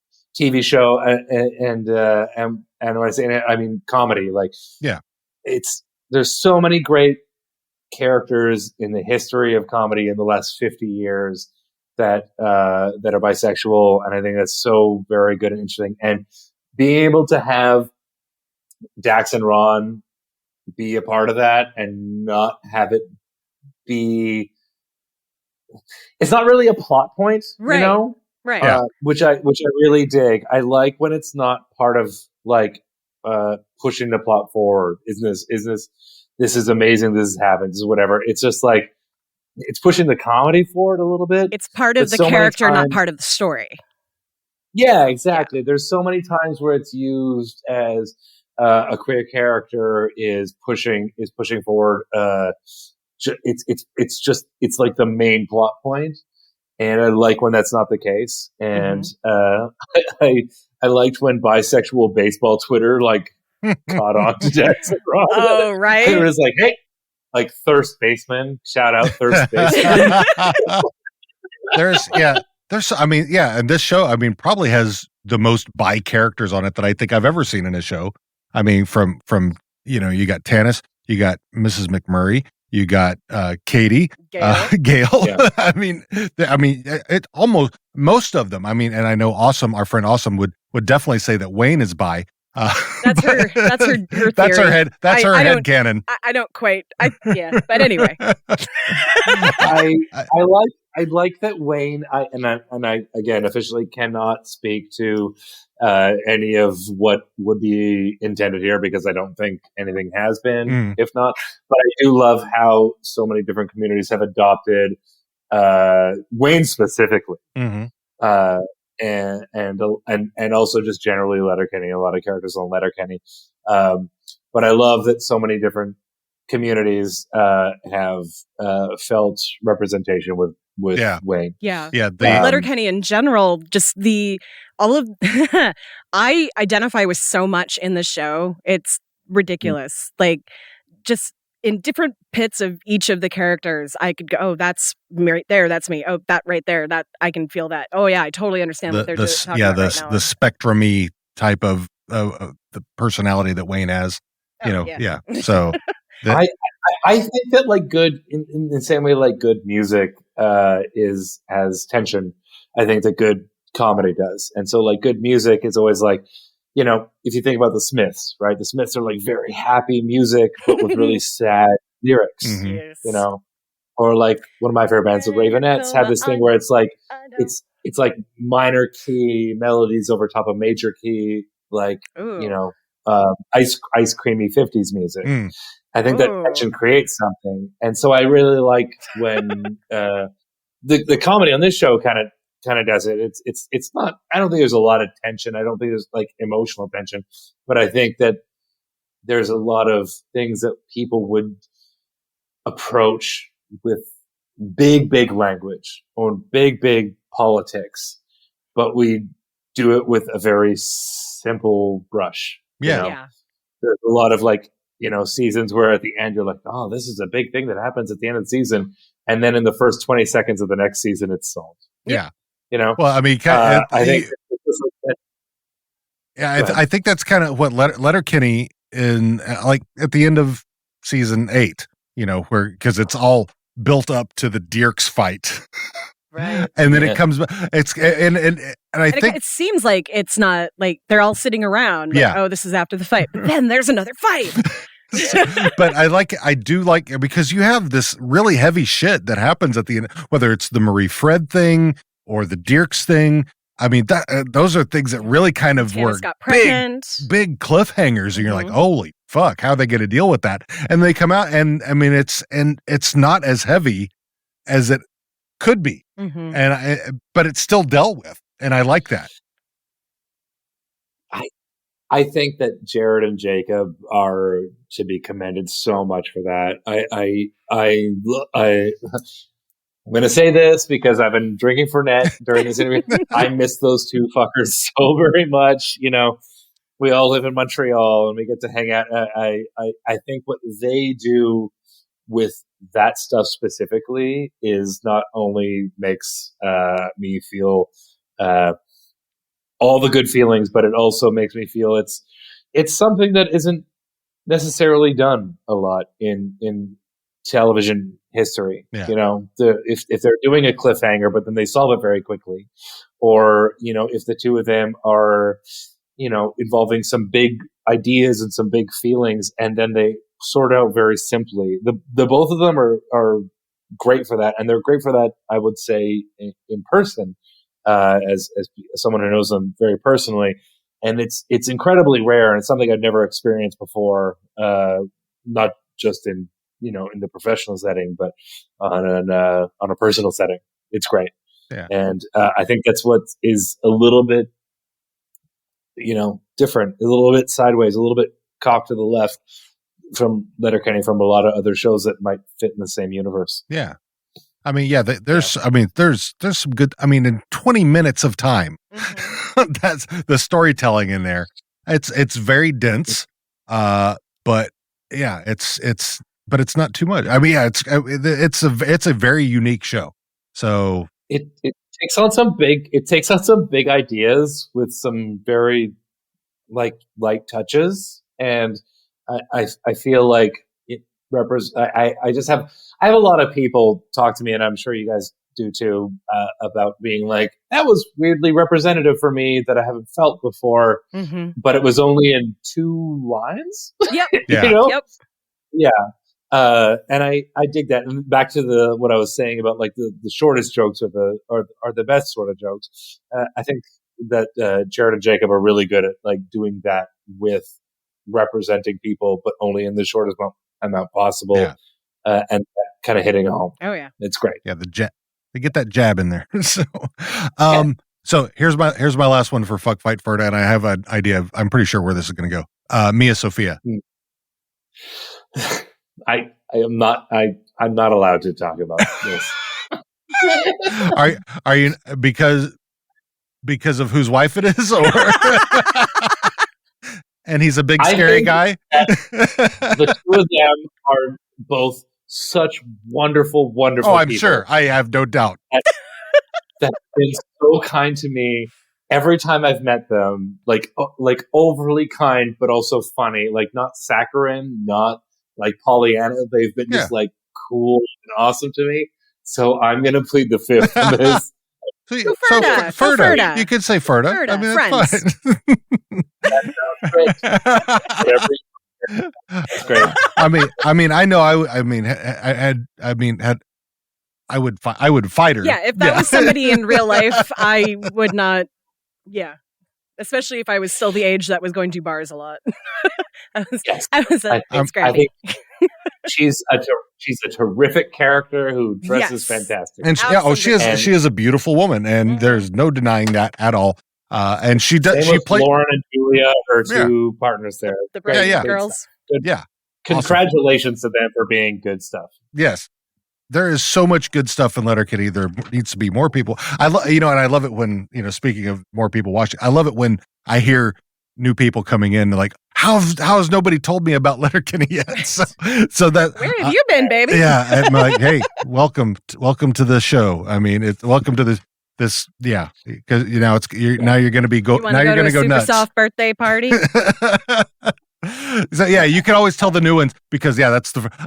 TV show, and when I say it, I mean comedy. Like, there's so many great characters in the history of comedy in the last 50 years that are bisexual, and I think that's so very good and interesting. And being able to have Dax and Ron be a part of that and not have it be, it's not really a plot point, right. Right. Which I really dig. I like when it's not part of like pushing the plot forward. This is amazing. This is happening. This is whatever. It's just like it's pushing the comedy forward a little bit. It's part of the character, not part of the story. Yeah, exactly. Yeah. There's so many times where it's used as a queer character is pushing forward. It's like the main plot point, and I like when that's not the case. And I liked when bisexual baseball Twitter like caught on to Jackson Ron. Oh, right. It was like, hey, like Thirst Baseman, shout out Thirst Baseman. And this show, I mean, probably has the most bi characters on it that I think I've ever seen in a show. I mean, from you got Tanis, you got Mrs. McMurray, you got Katie, Gail. Yeah. I mean, it almost most of them. I mean, and I know our friend Awesome would definitely say that Wayne is bi. That's her theory. That's her head. That's her head canon. I don't quite. But anyway. I like that Wayne. I again officially cannot speak to any of what would be intended here because I don't think anything has been. If not, but I do love how so many different communities have adopted Wayne specifically. And also just generally Letterkenny, a lot of characters on Letterkenny. But I love that so many different communities have felt representation with Wayne. Yeah. Letterkenny in general, just I identify with so much in the show. It's ridiculous. Like just in different pits of each of the characters, I could go, oh, that's me right there. That's me. Oh, that right there. That I can feel that. Oh yeah, I totally understand what they're talking about right now. The spectrum-y type of the personality that Wayne has. So I think that like good in the same way like good music has tension. I think that good comedy does, and so like good music is always like. If you think about the Smiths, right? The Smiths are like very happy music, but with really sad lyrics, Yes. Or like one of my favorite bands, the Ravenettes, have this thing where it's like it's like minor key melodies over top of major key, like ice creamy 50s music. I think that tension creates something, and so I really like when the comedy on this show kind of does it. It's not. I don't think there's a lot of tension. I don't think there's like emotional tension, but I think that there's a lot of things that people would approach with big language or big politics, but we do it with a very simple brush. Yeah. There's a lot of like, seasons where at the end you're like, oh, this is a big thing that happens at the end of the season. And then in the first 20 seconds of the next season, it's solved. Yeah. Well, I mean, I think. I think that's kind of what Letterkenny in like at the end of season 8, where, because it's all built up to the Dirks fight. Right. And then it comes back. And I think it seems like it's not like they're all sitting around. Like, oh, this is after the fight. But then there's another fight. But I do like because you have this really heavy shit that happens at the end, whether it's the Marie Fred thing or the Dirks thing. I mean, those are things that really kind of were big cliffhangers, and you're like, holy fuck, how are they going to deal with that? And they come out, and I mean, it's not as heavy as it could be, but it's still dealt with, and I like that. I think that Jared and Jacob are to be commended so much for that. I'm going to say this because I've been drinking Fernet during this interview. I miss those two fuckers so very much. We all live in Montreal and we get to hang out. I think what they do with that stuff specifically is not only makes me feel all the good feelings, but it also makes me feel it's something that isn't necessarily done a lot in television history. If they're doing a cliffhanger, but then they solve it very quickly, or if the two of them are involving some big ideas and some big feelings, and then they sort out very simply. The both of them are great for that, and they're great for that, I would say, in person, as someone who knows them very personally. And it's incredibly rare, and it's something I've never experienced before, not just in the professional setting, but on a personal setting. It's great. Yeah. And I think that's what is a little bit, different, a little bit sideways, a little bit cocked to the left from Letterkenny, from a lot of other shows that might fit in the same universe. Yeah. I mean, there's some good, in 20 minutes of time, that's the storytelling in there. It's very dense. But yeah, but it's not too much. I mean, yeah, it's a very unique show. So it takes on some big ideas with some very light touches, and I feel like it represents. I have a lot of people talk to me, and I'm sure you guys do too, about being like, that was weirdly representative for me that I haven't felt before, but it was only in 2 lines. Yep. Yeah. Yep. Yeah. And I dig that. And back to what I was saying about like the shortest jokes are the best sort of jokes. I think that Jared and Jacob are really good at like doing that with representing people, but only in the shortest amount possible. Yeah. And kind of hitting home. Oh yeah. It's great. Yeah. They get that jab in there. So here's my last one for Fuck Fight Ferda, and I have an idea of, I'm pretty sure where this is going to go. Mia Sophia. I'm not allowed to talk about this. Are you because of whose wife it is, or and he's a big scary guy? The two of them are both such wonderful Oh, I'm people. sure. I have no doubt. That's been so kind to me every time I've met them. Like overly kind, but also funny. Like not saccharine, not like Pollyanna. They've been just like cool and awesome to me. So I'm going to plead the fifth on this. Ferda. You could say Ferda. I mean, that's fine. That's great. I mean, I know. I had I would fight her. Yeah, if that was somebody in real life, I would not. Yeah, especially if I was still the age that was going to bars a lot. I was a scrappy. She's a terrific character who dresses fantastic. And she is a beautiful woman, and there's no denying that at all. And she does. She played Lauren and Julia, her two partners there. The Brady girls. Good. Yeah. Congratulations to them for being good stuff. Yes. There is so much good stuff in Letterkenny. There needs to be more people. And I love it when, speaking of more people watching, I love it when I hear new people coming in like, how has nobody told me about Letterkenny yet? So that where have you been, baby? Yeah. And I'm like, hey, welcome to the show. I mean, welcome to this. Yeah. Because now you're going to be now you're going to go nuts. Super soft birthday party. So yeah, you can always tell the new ones because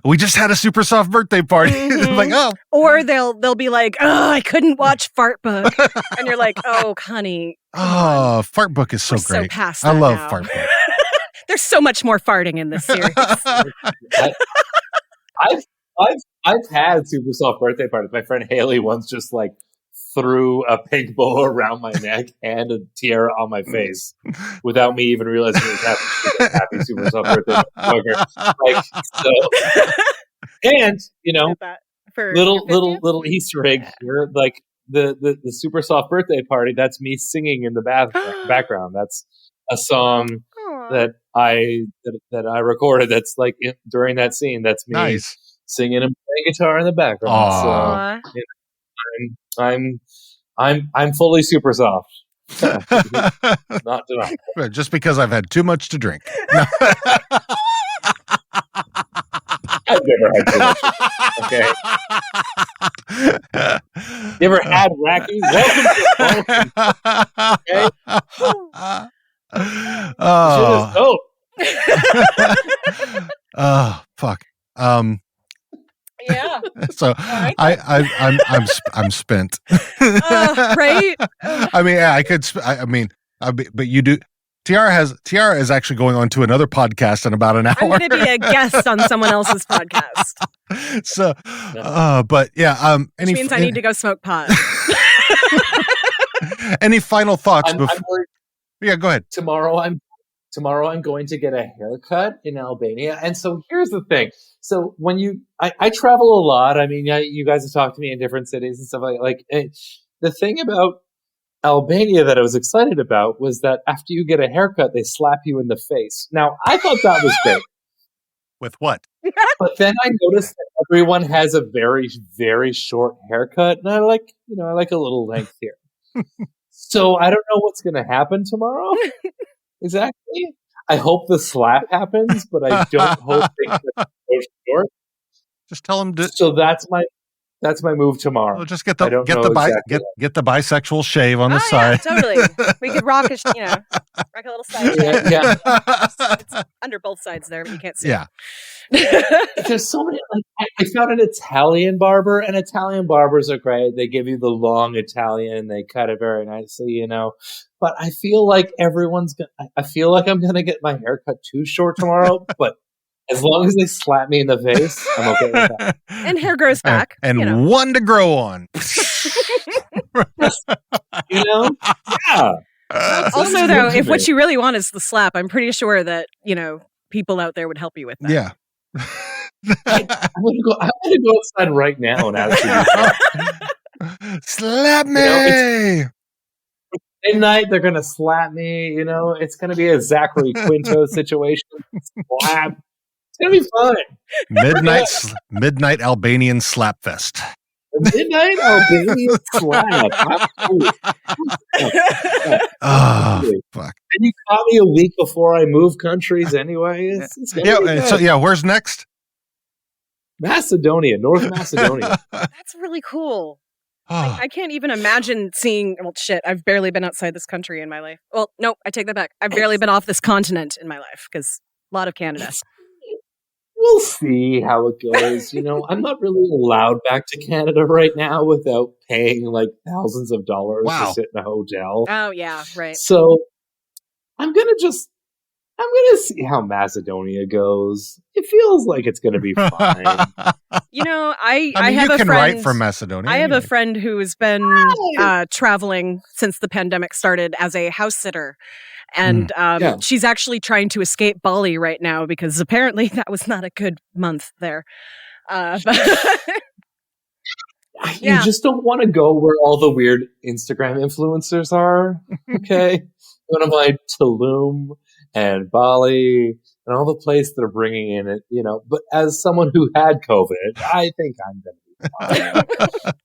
we just had a super soft birthday party. Like, oh, or they'll be like, oh, I couldn't watch Fart Book, and you're like, oh, honey. Oh, Fart Book is so great. So past I love now. Fart Book. There's so much more farting in this series. I've had super soft birthday parties. My friend Haley once just like threw a pink bow around my neck and a tiara on my face without me even realizing it was happening. Happy super soft birthday, and little Easter egg here, like the super soft birthday party. That's me singing in the background. That's a song that I recorded. That's like during that scene. That's me singing and playing guitar in the background. So, I'm fully super soft. Not denying. Just because I've had too much to drink. I've never had too much. Okay. You ever had wacky? Welcome to okay. Oh. Oh, fuck. Yeah. So I'm spent. Right. I mean, I could. But you do. Tiara is actually going on to another podcast in about an hour. I'm going to be a guest on someone else's podcast. So, but yeah. Which means I need to go smoke pot. Any final thoughts? Yeah, go ahead. Tomorrow I'm going to get a haircut in Albania. And so here's the thing. So when I travel a lot. I mean, you guys have talked to me in different cities and stuff like the thing about Albania that I was excited about was that after you get a haircut, they slap you in the face. Now, I thought that was great. With what? But then I noticed that everyone has a very, very short haircut. And I like a little length here. So I don't know what's going to happen tomorrow. Exactly. I hope the slap happens, but I don't hope things go short. Just tell them to. So that's my move tomorrow. We'll just get the bisexual shave on the side. Yeah, totally. We could rock a little side shave. Yeah. It's under both sides there, but you can't see. Yeah. There's so many. I found an Italian barber, and Italian barbers are great. They give you the long Italian. They cut it very nicely, But I feel like I feel like I'm gonna get my hair cut too short tomorrow. But as long as they slap me in the face, I'm okay with that. And hair grows back, and one to grow on. Yeah. Also, though, if what you really want is the slap, I'm pretty sure that people out there would help you with that. Yeah. I want to go outside right now and ask you. Slap me. Midnight, they're gonna slap me. It's gonna be a Zachary Quinto situation. Slap. It's gonna be fun. Midnight Albanian slap fest. Midnight Albanian slap. Oh, fuck. And you caught me a week before I moved countries anyway. Where's next? Macedonia, North Macedonia. That's really cool. I can't even imagine seeing. Well, shit, I've barely been outside this country in my life. Well, no, I take that back. I've barely been off this continent in my life because a lot of Canada. We'll see how it goes. I'm not really allowed back to Canada right now without paying like thousands of dollars to sit in a hotel. Oh, yeah, right. So I'm going to just I'm going to see how Macedonia goes. It feels like it's going to be fine. I mean, have you a can friend write from Macedonia. I have a friend who has been traveling since the pandemic started as a house sitter. And she's actually trying to escape Bali right now because apparently that was not a good month there. You just don't want to go where all the weird Instagram influencers are. Okay. One of my Tulum and Bali and all the places that are bringing in it, but as someone who had COVID, I think I'm going to be fine.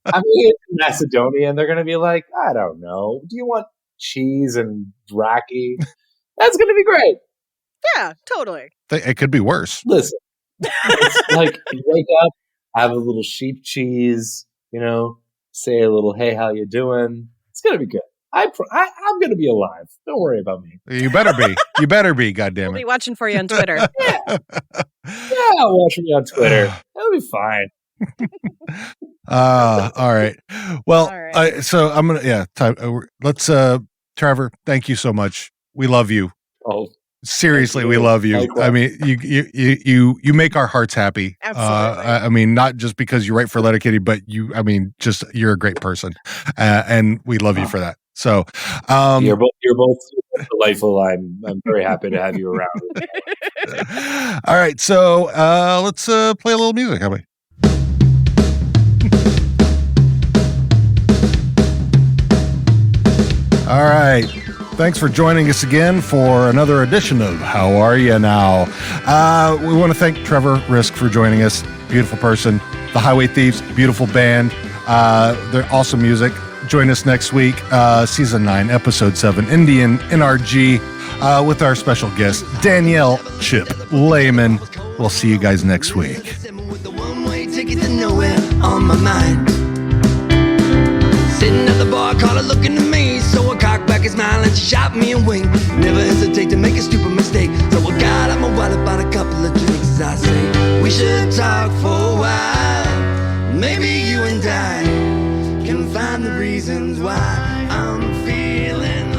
I mean, in Macedonia, and they're going to be like, I don't know. Do you want cheese and raki? That's going to be great. Yeah, totally. It could be worse. Listen, it's like you wake up, have a little sheep cheese, say a little, hey, how you doing? It's going to be good. I'm going to be alive. Don't worry about me. You better be. You better be, goddammit. We'll be watching for you on Twitter. Yeah, watch me on Twitter. That'll be fine. All right. Well, all right. So I'm going to, let's, Trevor, thank you so much. We love you. Oh, seriously, we love you. I mean, you make our hearts happy. Absolutely. I mean, not just because you write for Letterkenny, but just you're a great person, and we love you for that. So, you're both delightful. I'm very happy to have you around. All right, so let's play a little music, how about? All right. Thanks for joining us again for another edition of How Are Ya Now? We want to thank Trevor Risk for joining us. Beautiful person. The Highway Thieves, beautiful band. They're awesome music. Join us next week, Season 9, Episode 7, Indian NRG, with our special guest, Danielle Chip Lehman. We'll see you guys next week. On my mind, sitting at the bar, Carla looking at me, so I cocked back his smile and she shot me a wink. Never hesitate to make a stupid mistake, so I got on my wallet, bought a couple of drinks. I say we should talk for a while. Maybe you and I can find the reasons why I'm feeling